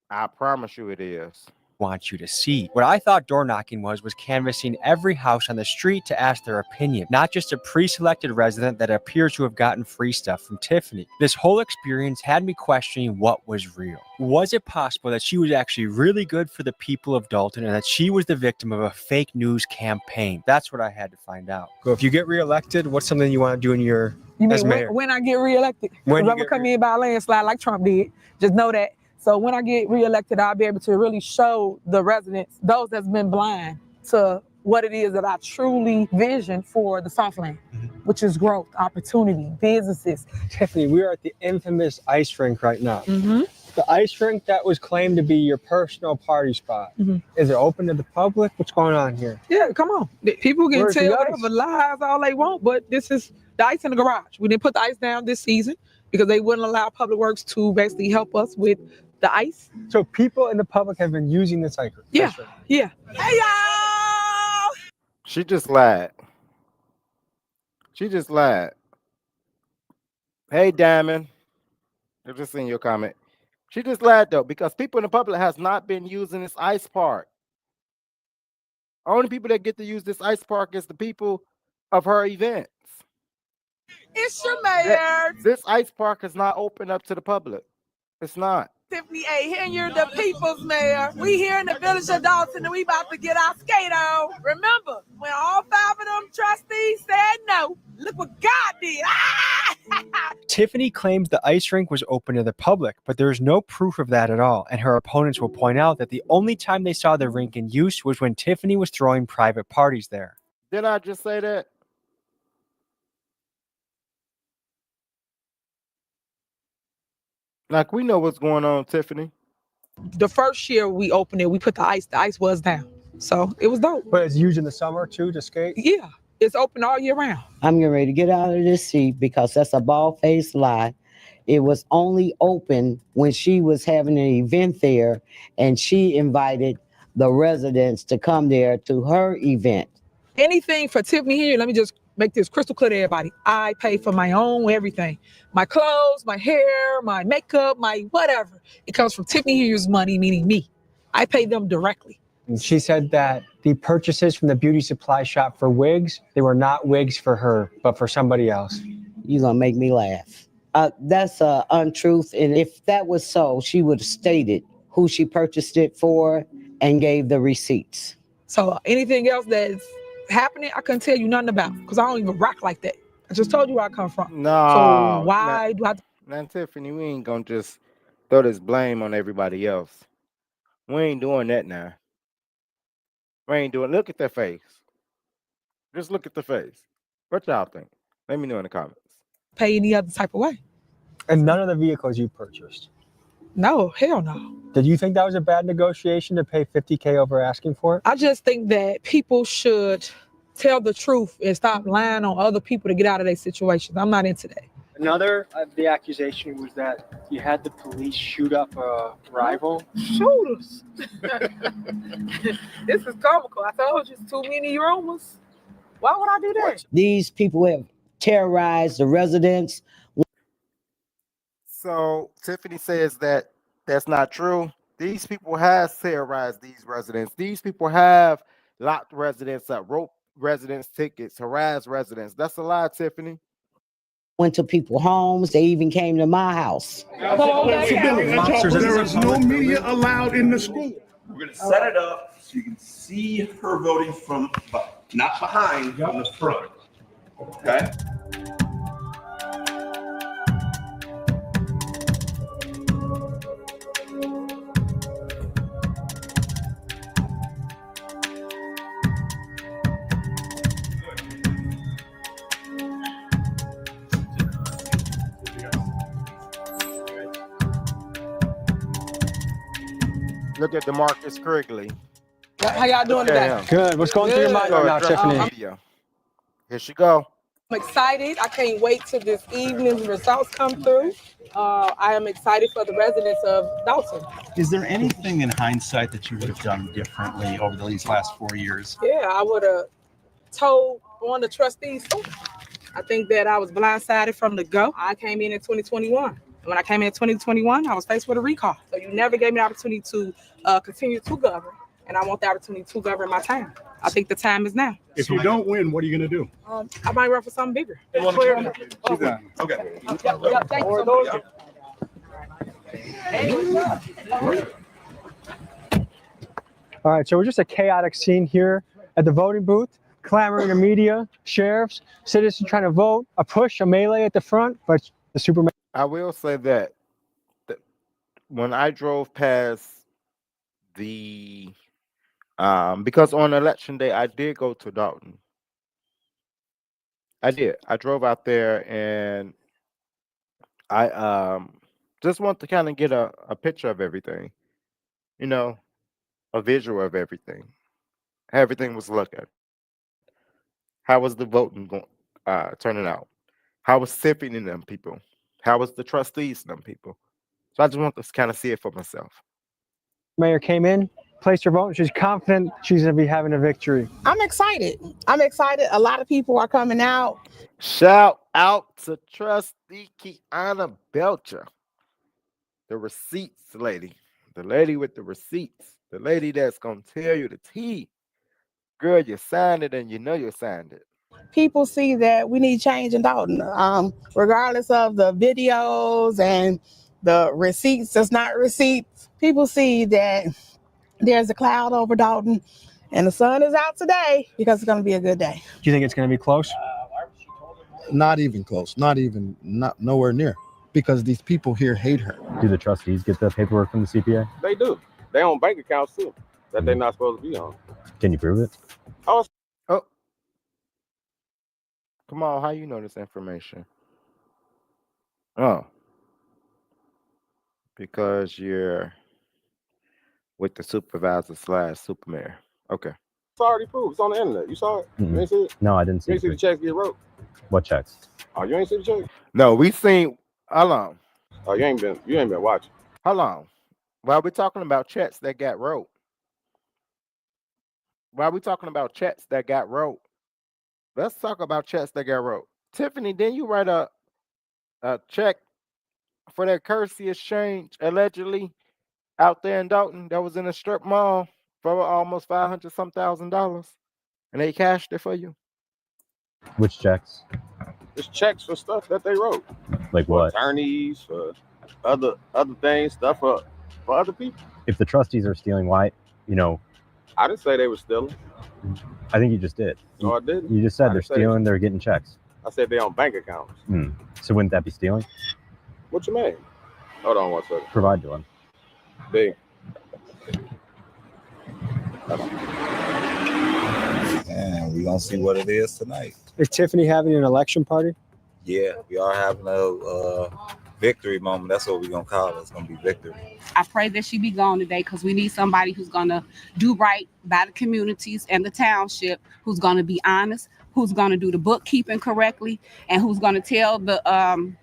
I promise you it is. want you to see. What I thought door knocking was canvassing every house on the street to ask their opinion, not just a pre-selected resident that appears to have gotten free stuff from Tiffany. This whole experience had me questioning what was real. Was it possible that she was actually really good for the people of Dalton and that she was the victim of a fake news campaign? That's what I had to find out. So if you get reelected, what's something you want to do in your as mayor? When I get reelected? Because I'm going to come in by a landslide like Trump did. Just know that. So when I get reelected, I'll be able to really show the residents, those that's been blind, to what it is that I truly vision for the Southland, which is growth, opportunity, businesses. Tiffany, we are at the infamous ice rink right now. The ice rink that was claimed to be your personal party spot. Is it open to the public? What's going on here? Yeah, come on. People can Where's the tell ice? whatever lies all they want, but this is the ice in the garage. We didn't put the ice down this season because they wouldn't allow Public Works to basically help us with the ice. So people in the public have been using this ice rink? Yeah, yeah. Hey, y'all! She just lied. She just lied. Hey, Diamond. I just seen your comment. She just lied though, because people in the public has not been using this ice park. Only people that get to use this ice park is the people of her events. It's your mayor, This ice park is not open up to the public. It's not. Tiffany Henyard, the people's mayor. We here in the village of Dalton and we about to get our skate on. Remember, when all 5 of them trustees said no, look what God did. Tiffany claims the ice rink was open to the public, but there is no proof of that at all. And her opponents will point out that the only time they saw the rink in use was when Tiffany was throwing private parties there. Did I just say that? Like, we know what's going on, Tiffany. The first year we opened it, we put the ice was down. So it was dope. But it's used in the summer too to skate? Yeah, it's open all year round. I'm getting ready to get out of this seat because that's a bald-faced lie. It was only open when she was having an event there and she invited the residents to come there to her event. Anything for Tiffany here, let me just make this crystal clear to everybody. I pay for my own everything. My clothes, my hair, my makeup, my whatever. It comes from Tiffany Henyard's money, meaning me. I pay them directly. And she said that the purchases from the beauty supply shop for wigs, they were not wigs for her, but for somebody else. You're going to make me laugh. That's untruth. And if that was so, she would have stated who she purchased it for and gave the receipts. So anything else that's happening, I couldn't tell you nothing about because I don't even rock like that. I just told you where I come from. No. So why do I? Now, Tiffany, we ain't gonna just throw this blame on everybody else. We ain't doing that now. We ain't doing. Look at their face. Just look at the face. What y'all think? Let me know in the comments. Pay any other type of way? And none of the vehicles you purchased? No, hell no. Did you think that was a bad negotiation to pay $50K over asking for it? I just think that people should tell the truth and stop lying on other people to get out of their situations. I'm not into that. Another of the accusation was that you had the police shoot up a rival. Shooters. This is comical. I told you it's too many rumors. Why would I do that? These people have terrorized the residents. So Tiffany says that that's not true. These people have terrorized these residents. These people have locked residents up, wrote residents tickets, harassed residents. That's a lie, Tiffany. Went to people's homes. They even came to my house. There is no media allowed in the school. We're going to set it up so you can see her voting from, not behind, from the front. Okay? Look at DeMarcus Quigley. How y'all doing today? Good. What's going through your mind right now, Tiffany? Here she go. I'm excited. I can't wait till this evening's results come through. I am excited for the residents of Dalton. Is there anything in hindsight that you would have done differently over these last 4 years? Yeah, I would have told one of the trustees something. I think that I was blindsided from the go. I came in 2021. When I came in 2021, I was faced with a recall. So you never gave me the opportunity to continue to govern. And I want the opportunity to govern my town. I think the time is now. If you don't win, what are you going to do? I might run for something bigger. Okay. Yep, thank you so much. All right, so we're just a chaotic scene here at the voting booth. Clamoring to media, sheriffs, citizens trying to vote, a push, a melee at the front, but the Superman. I will say that when I drove past the because on election day I did go to Dalton. I did. I drove out there and I Just want to kind of get a picture of everything, you know, a visual of everything. How everything was looking. How was the voting going, turning out? How was Tiffany and them people? How was the trustees and them people? So I just want to kind of see it for myself. Mayor came in, placed her vote, and she's confident she's going to be having a victory. I'm excited. I'm excited. A lot of people are coming out. Shout out to Trustee Kiana Belcher, the receipts lady, the lady with the receipts, the lady that's gonna tell you the tea. Girl, you signed it and you know you signed it. People see that we need change in Dalton, regardless of the videos and the receipts. That's not receipts. People see that there's a cloud over Dalton, and the sun is out today because it's going to be a good day. Do you think it's going to be close? Not even close. Not nowhere near. Because these people here hate her. Do the trustees get the paperwork from the CPA? They do. They own bank accounts too that they're not supposed to be on. Can you prove it? Oh, come on, how you know this information? Oh, because you're with the supervisor / supermayor. Okay. It's already proved. It's on the internet. You saw it? You ain't see it? No, I didn't see You ain't see the checks get wrote? What checks? Oh, you ain't see the checks? No, we seen. Hold on. Oh, you ain't been watching. Hold on. While we're talking about checks that got wrote. While we're talking about checks that got wrote, let's talk about checks that got wrote. Tiffany, didn't you write a check for that currency exchange allegedly out there in Dalton that was in a strip mall for almost $500,000, and they cashed it for you? Which checks? It's checks for stuff that they wrote. Like For what? attorneys, for other things, stuff for other people. If the trustees are stealing, why? I didn't say they were stealing. I think you just did. No, I didn't. You just I said they're didn't say stealing, they're getting checks. I said they on bank accounts. So wouldn't that be stealing? What you mean? Hold on one second. Provide to them. Big. And we're gonna see what it is tonight. Is Tiffany having an election party? Yeah, we are having a victory moment. That's what we're gonna call it. It's gonna be victory. I pray that she be gone today because we need somebody who's gonna do right by the communities and the township, who's gonna be honest, who's gonna do the bookkeeping correctly, and who's gonna tell the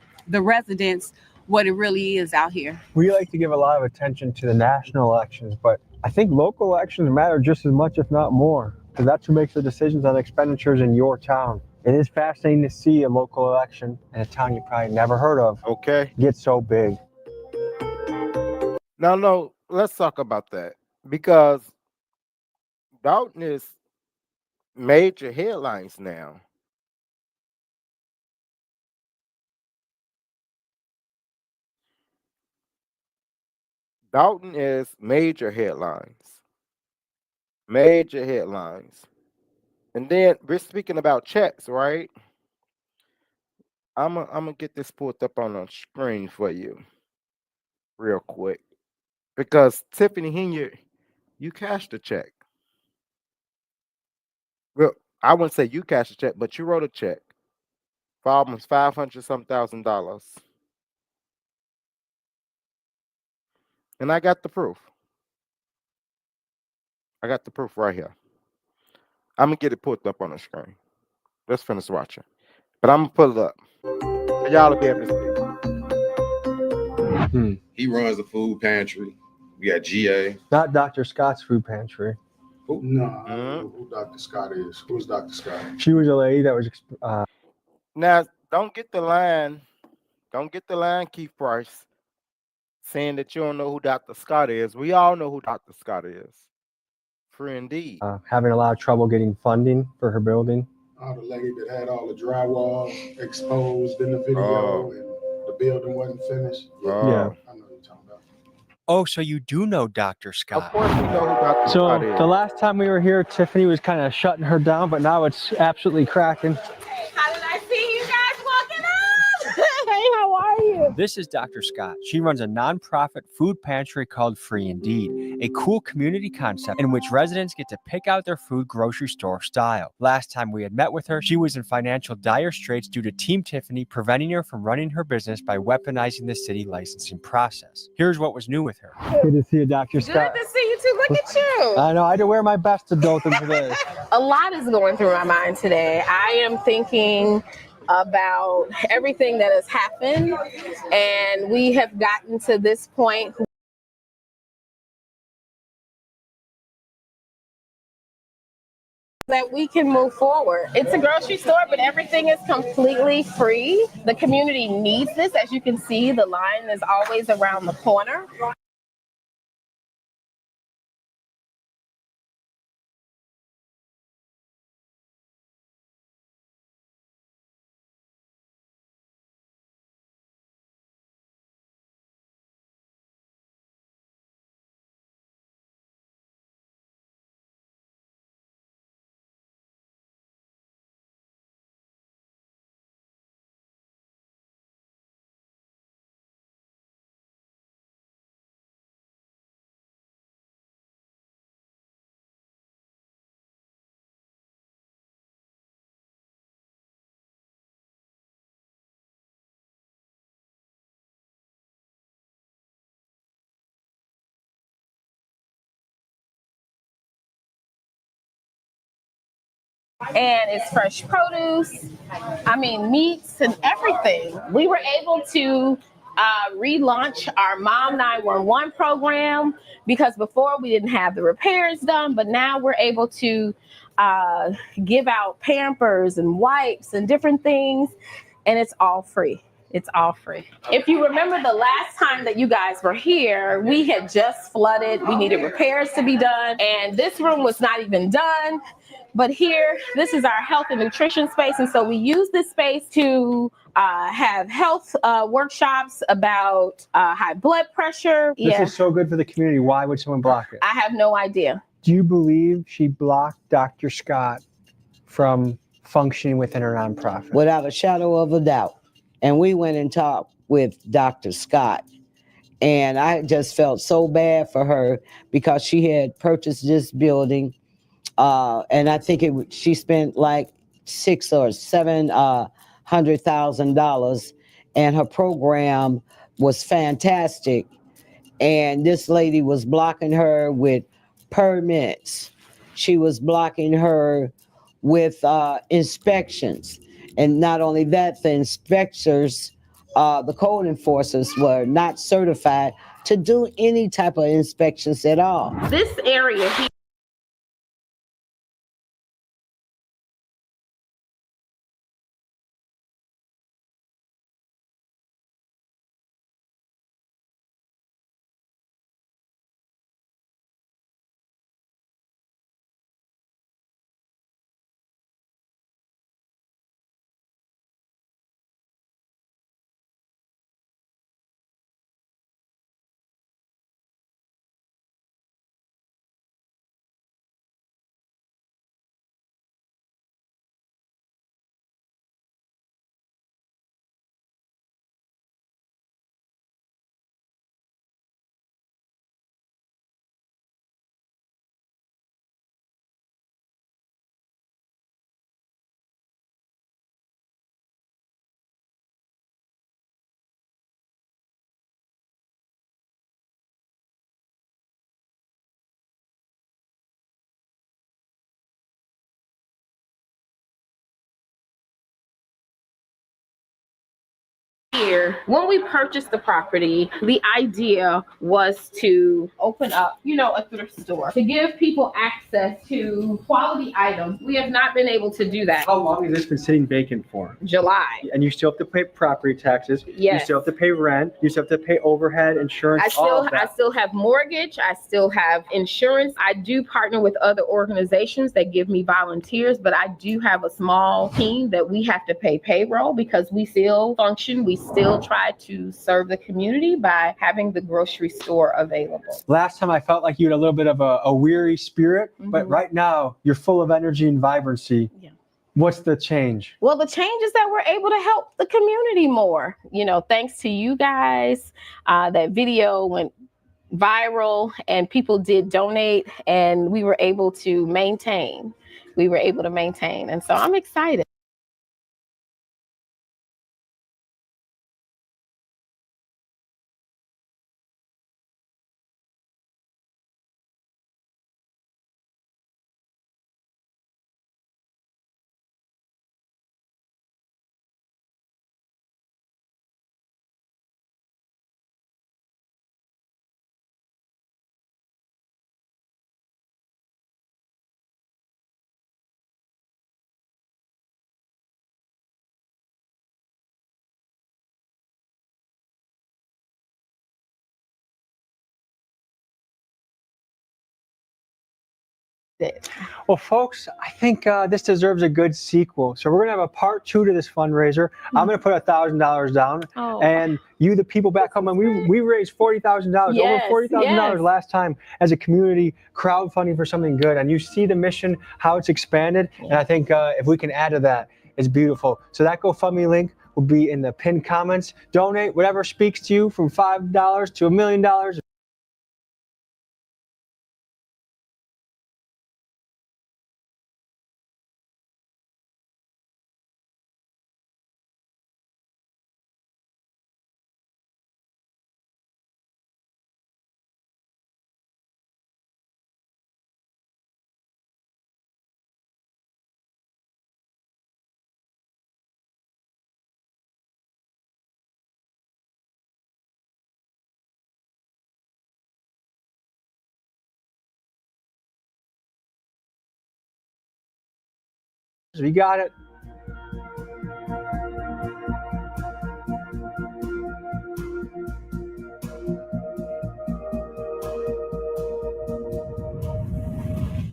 residents what it really is out here. We like to give a lot of attention to the national elections, but I think local elections matter just as much, if not more, because that's who makes the decisions on expenditures in your town. It is fascinating to see a local election in a town you probably never heard of get so big. No, let's talk about that, because Dalton is major headlines now. Dalton is major headlines. Major headlines. And then we're speaking about checks, right? I'm gonna get this pulled up on the screen for you real quick. Because Tiffany Henyard, you cashed a check. Well, I wouldn't say you cashed a check, but you wrote a check for almost $500,000. And I got the proof. I got the proof right here. I'm gonna get it pulled up on the screen. Let's finish watching. But I'm gonna pull it up. So y'all will be able to see. He runs the food pantry. We got GA. Not Dr. Scott's food pantry. No, I don't know who Dr. Scott is. Who's Dr. Scott? She was a lady that was. Now, don't get the line. Don't get the line, Keith Price, saying that you don't know who Dr. Scott is. We all know who Dr. Scott is. Free indeed. Having a lot of trouble getting funding for her building. Oh, the lady that had all the drywall exposed in the video and the building wasn't finished. Yeah. I know what you're talking about. Oh, so you do know Dr. Scott. Of course you know who Dr. So Scott is. the last time we were here, Tiffany was kind of shutting her down, but now it's absolutely cracking. How did I see you guys walking up? Hey, how are you? This is Dr. Scott. She runs a nonprofit food pantry called Free Indeed, a cool community concept in which residents get to pick out their food grocery store style. Last time we had met with her, she was in financial dire straits due to Team Tiffany preventing her from running her business by weaponizing the city licensing process. Here's what was new with her. Good to see you, Dr. Scott. Good to see you too. Look at you. I know, I had to wear my best adulting today. A lot is going through my mind today. I am thinking about everything that has happened, and we have gotten to this point that we can move forward. It's a grocery store, but everything is completely free. The community needs this. As you can see, the line is always around the corner. And it's fresh produce, meats and everything. We were able to relaunch our Mom 911 program because before we didn't have the repairs done, but now we're able to give out Pampers and wipes and different things, and it's all free. It's all free. If you remember the last time that you guys were here, we had just flooded. We needed repairs to be done, and this room was not even done. But here, this is our health and nutrition space, and so we use this space to have health workshops about high blood pressure. This is so good for the community. Why would someone block it? I have no idea. Do you believe she blocked Dr. Scott from functioning within her nonprofit? Without a shadow of a doubt. And we went and talked with Dr. Scott. And I just felt so bad for her because she had purchased this building. And I think she spent like $600,000 or $700,000, and her program was fantastic. And this lady was blocking her with permits. She was blocking her with inspections. And not only that, the inspectors, the code enforcers were not certified to do any type of inspections at all. This area here. Here, when we purchased the property, the idea was to open up, a thrift store to give people access to quality items. We have not been able to do that. How long has this been sitting vacant for? July. And you still have to pay property taxes. Yes. You still have to pay rent. You still have to pay overhead, insurance, I still have mortgage. I still have insurance. I do partner with other organizations that give me volunteers, but I do have a small team that we have to pay payroll because we still function. We still try to serve the community by having the grocery store available. Last time I felt like you had a little bit of a weary spirit, but right now you're full of energy and vibrancy. Yeah. What's the change? Well, the change is that we're able to help the community more. Thanks to you guys, that video went viral and people did donate and we were able to maintain. And so I'm excited. Well, folks, I think this deserves a good sequel. So we're gonna have a part 2 to this fundraiser. I'm gonna put $1,000 down, and you, the people back home, and we raised $40,000, Yes, over $40,000 yes. last time as a community crowdfunding for something good. And you see the mission, how it's expanded, and I think if we can add to that, it's beautiful. So that GoFundMe link will be in the pinned comments. Donate whatever speaks to you, from $5 to $1 million. We got it.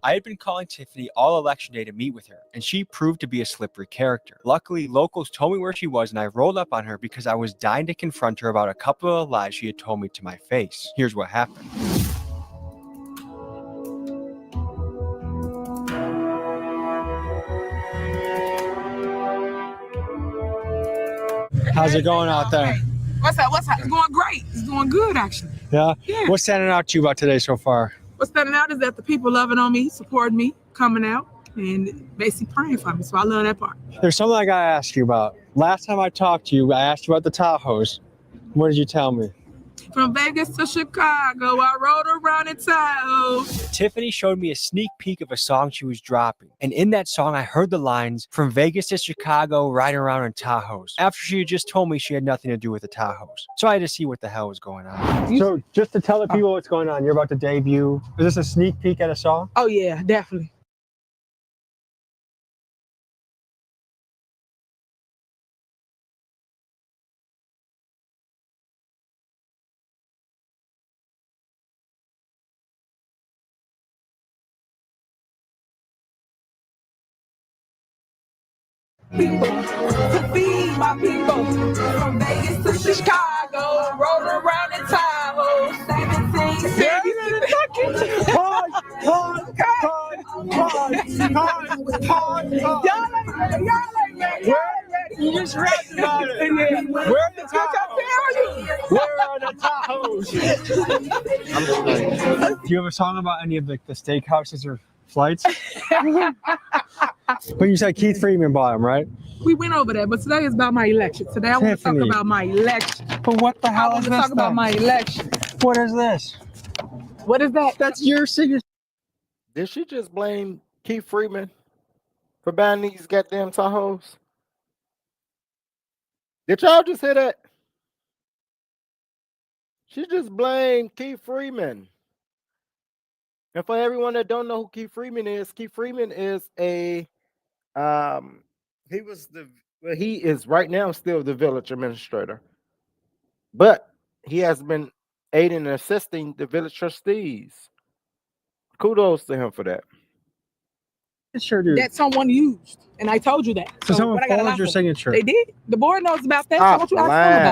I had been calling Tiffany all election day to meet with her, and she proved to be a slippery character. Luckily, locals told me where she was, and I rolled up on her because I was dying to confront her about a couple of lies she had told me to my face. Here's what happened. How's it going out there? What's up? It's going great. It's going good, actually. Yeah? Yeah. What's standing out to you about today so far? What's standing out is that the people loving on me, supporting me, coming out, and basically praying for me. So I love that part. There's something I gotta ask you about. Last time I talked to you, I asked you about the Tahoes. What did you tell me? From Vegas to Chicago, I rode around in Tahoe. Tiffany showed me a sneak peek of a song she was dropping, and in that song I heard the lines, "From Vegas to Chicago, riding around in Tahoes," after she had just told me she had nothing to do with the Tahoes. So I had to see what the hell was going on. So just to tell the people what's going on, you're about to debut. Is this a sneak peek at a song? Oh yeah, definitely. People to feed my people. From Vegas to Chicago, rode around in Tahoe. 17 cities. You just read about it. Where are the Tahoes? Where are the Tahoes? Do you have a song about any of the steakhouses or flights? But you said Keith Freeman bought them, right? We went over that, but today is about my election. Today I want to talk Tiffany. about my election. But what the hell I want is to this talk about then? my election. What is this? What is that? That's your signature. Did she just blame Keith Freeman for buying these goddamn Tahoes? Did y'all just hear that? She just blamed Keith Freeman. And for everyone that don't know who Keith Freeman is a he is right now still the village administrator. But he has been aiding and assisting the village trustees. Kudos to him for that. Sure do. That someone used, and I told you that. So someone what I gotta forged lie your for? signature. They did. The board knows about that. Stop So what you lying,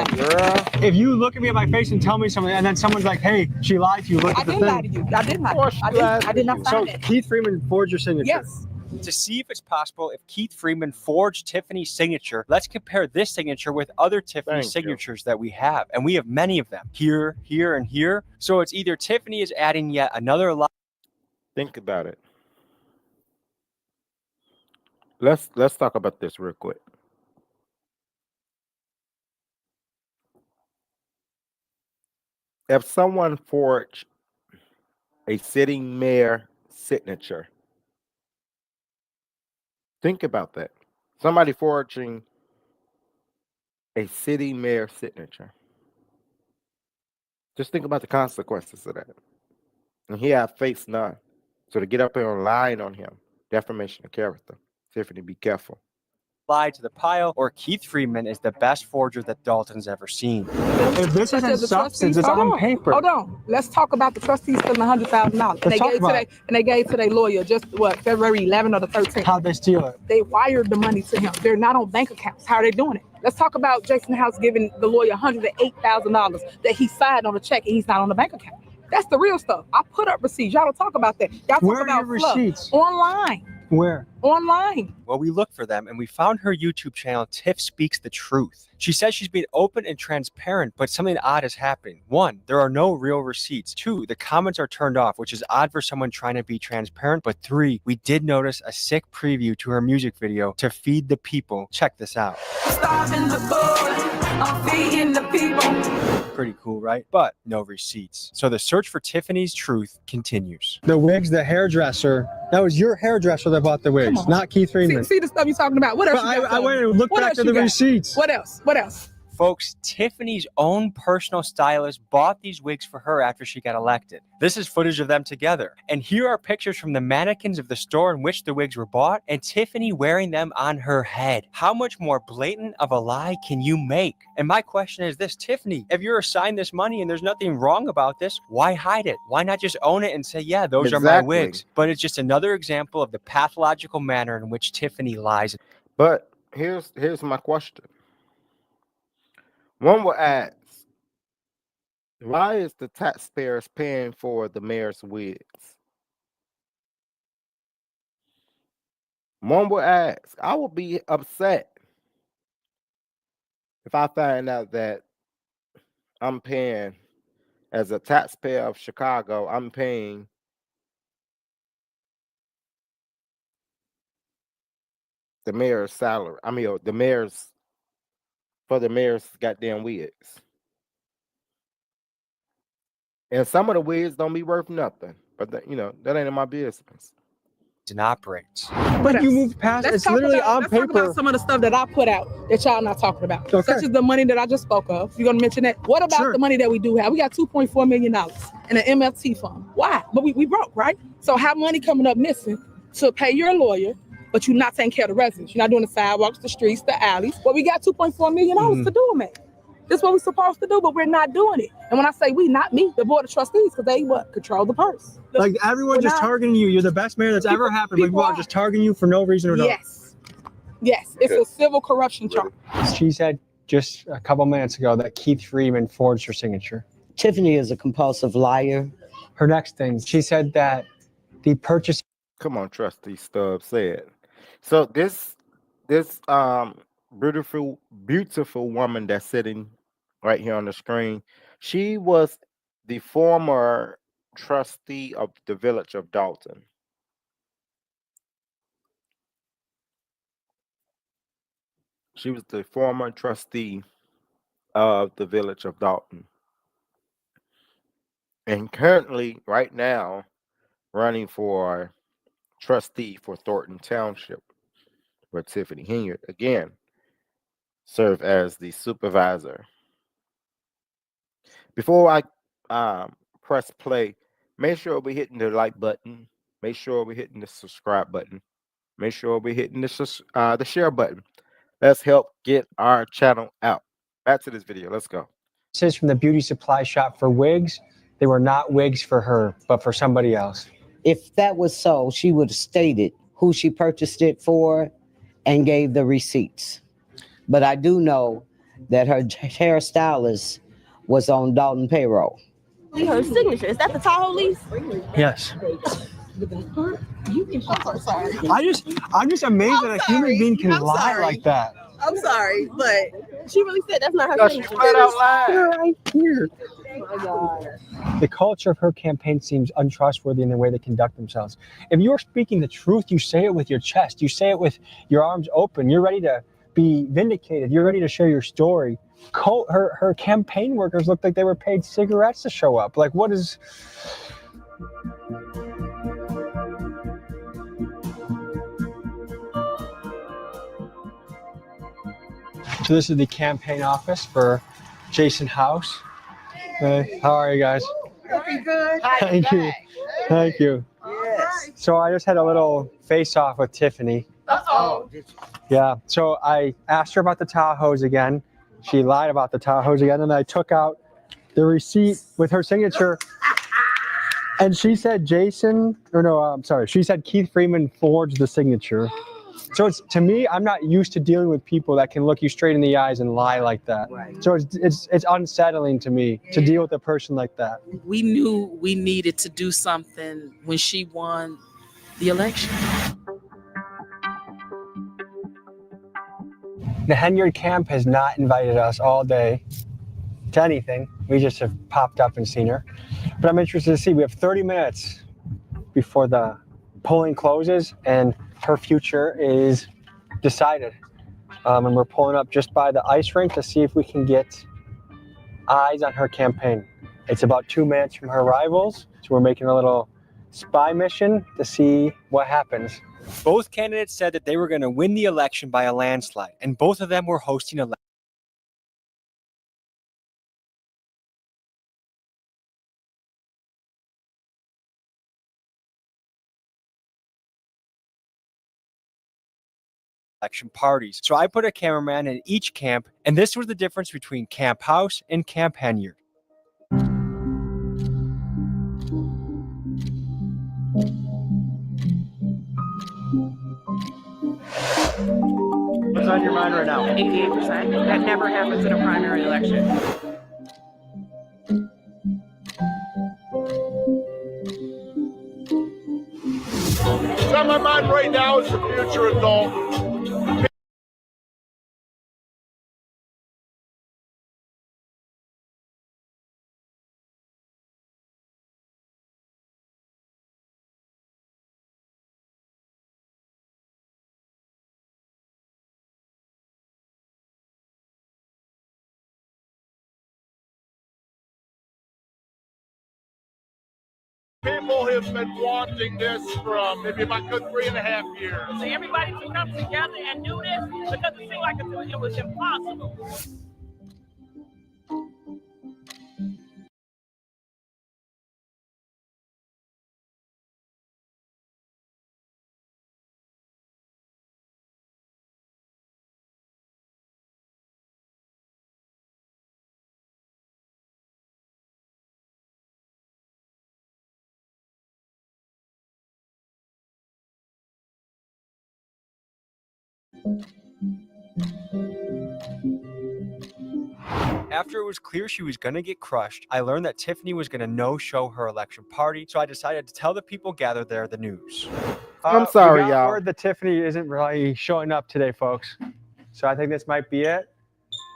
asking about? girl. If you look at me in my face and tell me something, and then someone's like, "Hey, she lied to you," look I at the didn't lie thing. to you. I did not. course I she lied did. I did not So sign it. Keith Freeman forged your signature. Yes. To see if it's possible if Keith Freeman forged Tiffany's signature, let's compare this signature with other Tiffany signatures that we have. And we have many of them here, here, and here. So it's either Tiffany is adding yet another lie. Think about it. Let's talk about this real quick. If someone forged a sitting mayor signature, think about that. Somebody forging a city mayor signature. Just think about the consequences of that. And he had faced none. So to get up here and lying on him, defamation of character. Tiffany, be careful. Lied to the pile, or Keith Freeman is the best forger that Dalton's ever seen. If this isn't substance, it's on paper. Hold on. Let's talk about the trustees stealing $100,000. And they gave to their lawyer just February 11th or the 13th. How'd they steal it? They wired the money to him. They're not on bank accounts. How are they doing it? Let's talk about Jason House giving the lawyer $108,000 that he signed on a check and he's not on the bank account. That's the real stuff. I put up receipts. Y'all don't talk about that. Y'all Where talk are about your fluff. receipts? Online. Where? Online. Well, we looked for them and we found her YouTube channel, Tiff Speaks the Truth. She says she's being open and transparent, but something odd is happening. 1, there are no real receipts. 2, the comments are turned off, which is odd for someone trying to be transparent. But 3, we did notice a sick preview to her music video, To Feed the People. Check this out. Starving the poor, I'm feeding the people. Pretty cool, right? But no receipts. So the search for Tiffany's truth continues. The wigs, the hairdresser. That was your hairdresser that bought the wigs, not Keith Freeman. See the stuff you're talking about. What else? I went and looked back at the receipts. What else? What else? Folks, Tiffany's own personal stylist bought these wigs for her after she got elected. This is footage of them together. And here are pictures from the mannequins of the store in which the wigs were bought and Tiffany wearing them on her head. How much more blatant of a lie can you make? And my question is this, Tiffany, if you're assigned this money and there's nothing wrong about this, why hide it? Why not just own it and say, yeah, those are my wigs? But it's just another example of the pathological manner in which Tiffany lies. But here's my question. One will ask, why is the taxpayers paying for the mayor's wigs? One will ask, I will be upset if I find out that I'm paying, as a taxpayer of Chicago, I'm paying the mayor's salary. I mean, the mayor's goddamn wigs. And some of the wigs don't be worth nothing, but that ain't in my business. And operates. But you moved past it. It's literally on paper. Let's talk about some of the stuff that I put out that y'all not talking about. Such as the money that I just spoke of. You're going to mention that? What about the money that we do have? We got $2.4 million in an MFT fund. Why? But we broke, right? So how money coming up missing to pay your lawyer, but you're not taking care of the residents. You're not doing the sidewalks, the streets, the alleys. Well, we got $2.4 million to do them at. That's what we're supposed to do, but we're not doing it. And when I say we, not me, the board of trustees, because they control the purse. Like everyone just targeting you. You're the best mayor that's ever happened. Like, well, just targeting you for no reason or not. Yes, it's a civil corruption charge. She said just a couple minutes ago that Keith Freeman forged her signature. Tiffany is a compulsive liar. Her next thing, she said that the purchase. Come on, Trustee Stubbs, say it. So this beautiful woman that's sitting right here on the screen, she was the former trustee of the village of Dalton. She was the former trustee of the village of Dalton. And currently, right now, running for trustee for Thornton Township, where Tiffany Henyard, again, served as the supervisor. Before I press play, make sure we're hitting the like button. Make sure we're hitting the subscribe button. Make sure we're hitting the share button. Let's help get our channel out. Back to this video. Let's go. This is from the beauty supply shop for wigs. They were not wigs for her, but for somebody else. If that was so, she would have stated who she purchased it for and gave the receipts. But I do know that her hairstylist was on Dalton payroll. Her signature, is that the Tahoe lease? Yes. The best part? You can show. I'm sorry. I'm just amazed that a human being can I'm lie sorry. like that. I'm sorry, but she really said that's not her No, she signature. flat out lied. Right here. Oh my God. The culture of her campaign seems untrustworthy in the way they conduct themselves. If you're speaking the truth, you say it with your chest. You say it with your arms open. You're ready to be vindicated. You're ready to share your story. Her campaign workers looked like they were paid cigarettes to show up. Like, what is... So this is the campaign office for Jason House. Hey, how are you guys? Looking good. Thank you. Thank you. Yes. So I just had a little face-off with Tiffany. Uh-oh. Yeah, so I asked her about the Tahoes again. She lied about the Tahoes again, and I took out the receipt with her signature. And she said she said Keith Freeman forged the signature. So it's, to me, I'm not used to dealing with people that can look you straight in the eyes and lie like that. Right. So it's unsettling to me to deal with a person like that. We knew we needed to do something when she won the election. The Henyard camp has not invited us all day to anything. We just have popped up and seen her. But I'm interested to see. We have 30 minutes before the polling closes, and her future is decided. And we're pulling up just by the ice rink to see if we can get eyes on her campaign. It's about 2 minutes from her rivals, so we're making a little spy mission to see what happens. Both candidates said that they were going to win the election by a landslide, and both of them were hosting election parties. So I put a cameraman in each camp, and this was the difference between Camp House and Camp Henyard. What's on your mind right now? 88%. That never happens in a primary election. What's on my mind right now is the future adult. People have been wanting this from maybe about good 3.5 years. So everybody to come together and do this because it seemed like it was impossible. After it was clear she was going to get crushed, I learned that Tiffany was going to no-show her election party, so I decided to tell the people gathered there the news. I'm sorry, we got y'all. word that Tiffany isn't really showing up today, folks. So I think this might be it.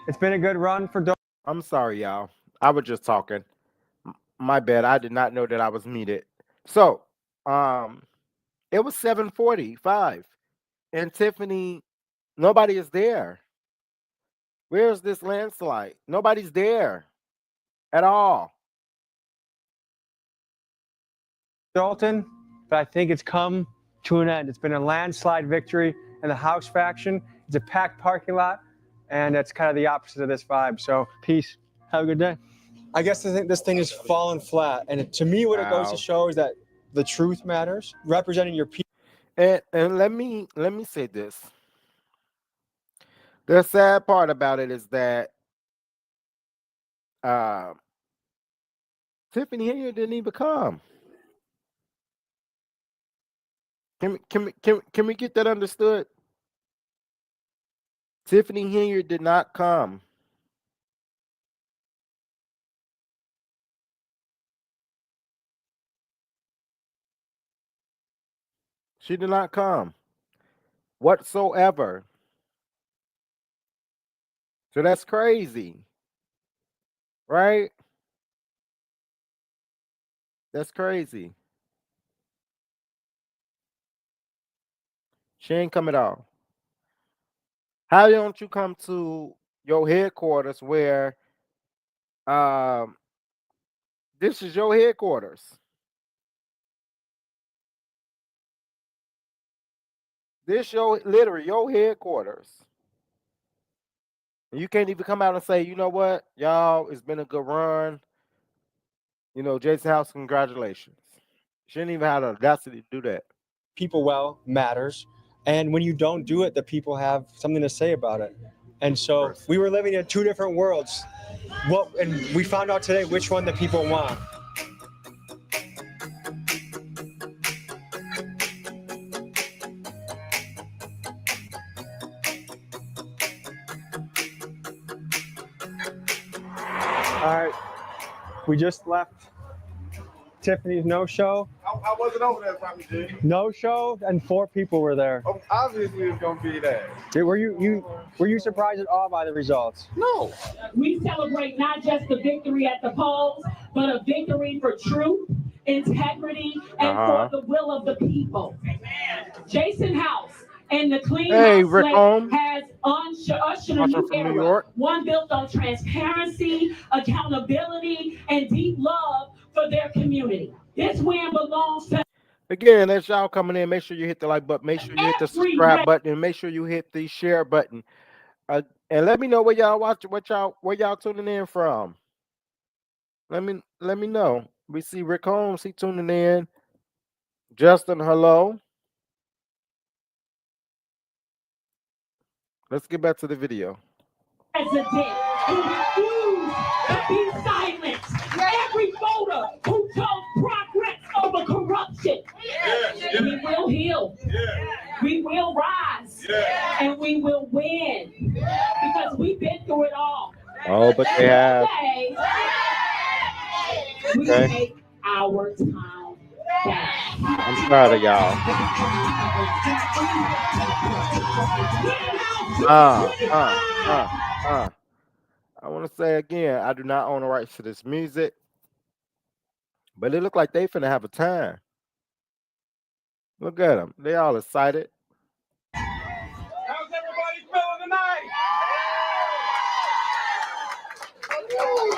It's been a good run for I'm sorry, y'all. I was just talking. My bad. I did not know that I was muted. So, it was 7:45, and Tiffany, nobody is there. Where's this landslide? Nobody's there at all. Dalton, but I think it's come to an end. It's been a landslide victory in the House faction. It's a packed parking lot, and it's kind of the opposite of this vibe. So, peace. Have a good day. I guess I think this thing is falling flat, and to me, what it goes to show is that the truth matters. Representing your people. And let me say this. The sad part about it is that Tiffany Henyard didn't even come. Can we get that understood? Tiffany Henyard did not come. She did not come whatsoever. So that's crazy, right? That's crazy. She ain't come at all. How don't you come to your headquarters where um this is your headquarters? This your literally your headquarters. And you can't even come out and say, you know what, y'all, it's been a good run. You know, Jason House, congratulations. She didn't even have the audacity to do that. People well matters. And when you don't do it, the people have something to say about it. And so we were living in two different worlds. And we found out today which one the people want. All right, we just left Tiffany's no-show. I wasn't over there, Tommy G. No-show, and 4 people were there. Obviously, it's gonna be that. Were you surprised at all by the results? No. We celebrate not just the victory at the polls, but a victory for truth, integrity, and for the will of the people. Jason House and the Clean House Slate has ushered a new era, one built on transparency, accountability, and deep love for their community. This win belongs to. Again, as y'all coming in, make sure you hit the like button, make sure you hit the subscribe button, and make sure you hit the share button. And let me know where y'all watching, where y'all tuning in from. Let me know. We see Rick Holmes, he tuning in. Justin, hello. Let's get back to the video. President who refused to be silent. Every voter who chose progress over corruption. We will heal. We will rise. And we will win. Because we've been through it all. Oh, but they have. We take our time back. I'm proud of y'all. I want to say again, I do not own the rights to this music, but it look like they finna have a time. Look at them. They all excited. How's everybody feeling tonight?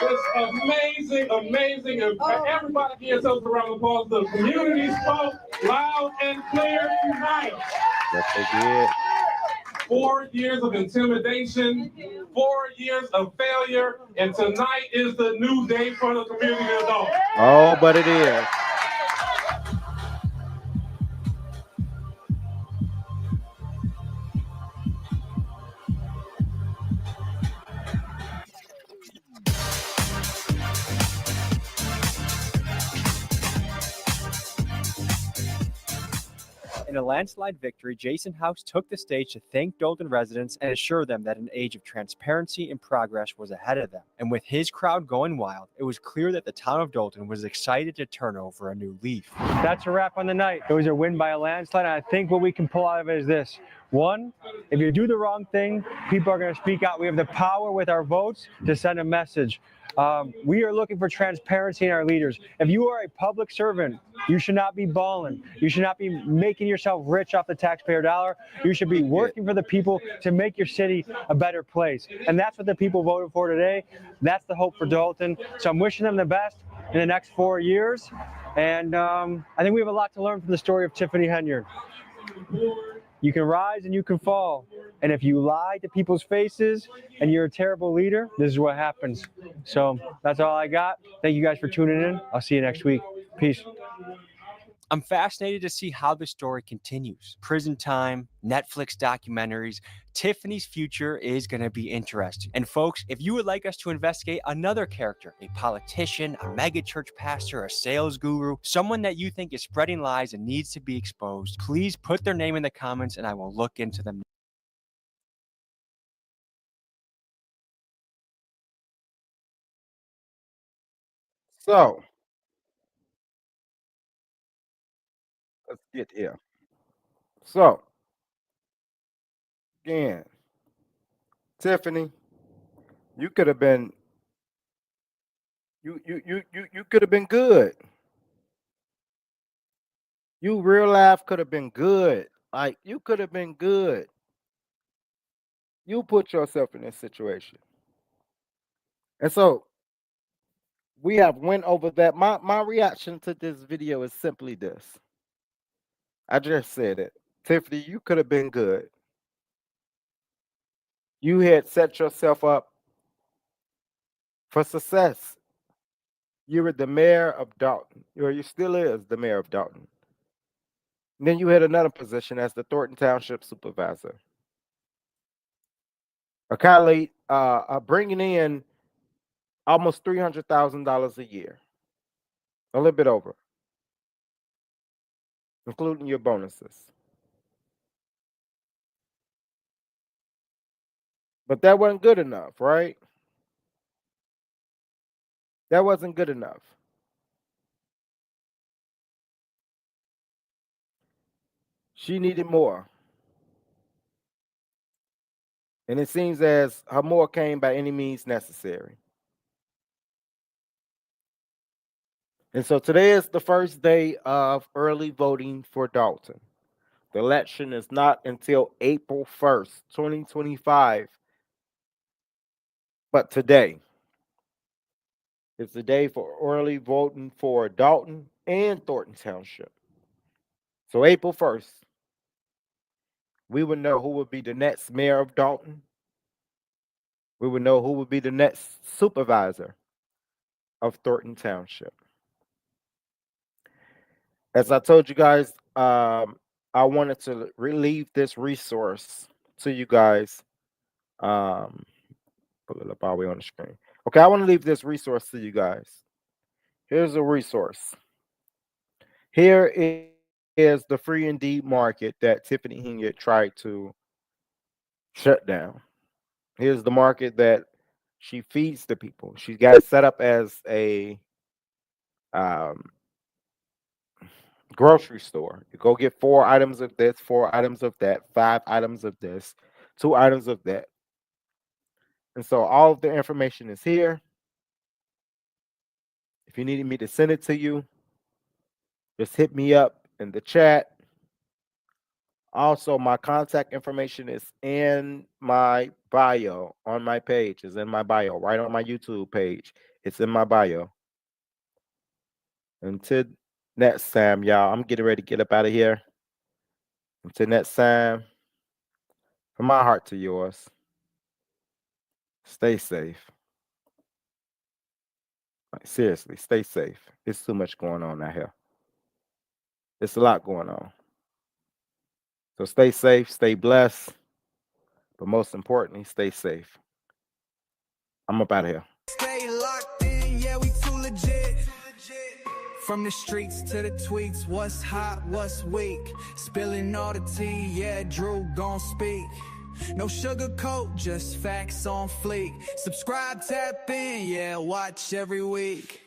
It's amazing. And everybody gives us a round of applause. The community spoke loud and clear tonight. Yes, they did. 4 years of intimidation, 4 years of failure, and tonight is the new day for the community adult. Oh, but it is. In a landslide victory, Jason House took the stage to thank Dolton residents and assure them that an age of transparency and progress was ahead of them. And with his crowd going wild, it was clear that the town of Dolton was excited to turn over a new leaf. That's a wrap on the night. It was a win by a landslide, and I think what we can pull out of it is this. One, if you do the wrong thing, people are going to speak out. We have the power with our votes to send a message. We are looking for transparency in our leaders. If you are a public servant, you should not be balling. You should not be making yourself rich off the taxpayer dollar. You should be working for the people to make your city a better place. And that's what the people voted for today. That's the hope for Dolton. So I'm wishing them the best in the next 4 years. And I think we have a lot to learn from the story of Tiffany Henyard. You can rise and you can fall. And if you lie to people's faces and you're a terrible leader, this is what happens. So that's all I got. Thank you guys for tuning in. I'll see you next week. Peace. I'm fascinated to see how the story continues. Prison time, Netflix documentaries, Tiffany's future is going to be interesting. And folks, if you would like us to investigate another character, a politician, a megachurch pastor, a sales guru, someone that you think is spreading lies and needs to be exposed, please put their name in the comments and I will look into them. So let's get here. So, again, Tiffany, you could have been you could have been good. You real life could have been good. Like you could have been good. You put yourself in this situation. And so we have went over that. My reaction to this video is simply this. I just said it. Tiffany, you could have been good. You had set yourself up for success. You were the mayor of Dalton. Or you still is the mayor of Dalton. And then you had another position as the Thornton Township Supervisor. Kylie, bringing in almost $300,000 a year, a little bit over, including your bonuses. But that wasn't good enough, right? That wasn't good enough. She needed more. And it seems as her more came by any means necessary. And so today is the first day of early voting for Dalton. The election is not until April 1st, 2025. But today is the day for early voting for Dalton and Thornton Township. So April 1st, we would know who would be the next mayor of Dalton. We would know who would be the next supervisor of Thornton Township. As I told you guys, I wanted to leave this resource to you guys. Pull it up all the way on the screen. Okay, I want to leave this resource to you guys. Here's a resource. Here is the free indeed market that Tiffany Henyard tried to shut down. Here's the market that she feeds the people. She's got it set up as a grocery store. You go get 4 items of this, 4 items of that, 5 items of this, 2 items of that. And so all of the information is here. If you needed me to send it to you, just hit me up in the chat. Also, my contact information is in my bio on my page. It's in my bio, right on my YouTube page. It's in my bio. Until next time, y'all, I'm getting ready to get up out of here. Until next time, from my heart to yours, stay safe. Like, seriously, stay safe. It's too much going on out here. It's a lot going on. So stay safe, stay blessed, but most importantly, stay safe. I'm up out of here. Stay locked in, yeah, we too legit. From the streets to the tweets, what's hot, what's weak? Spilling all the tea, yeah, Drew gon' speak. No sugarcoat, just facts on fleek. Subscribe, tap in, yeah, watch every week.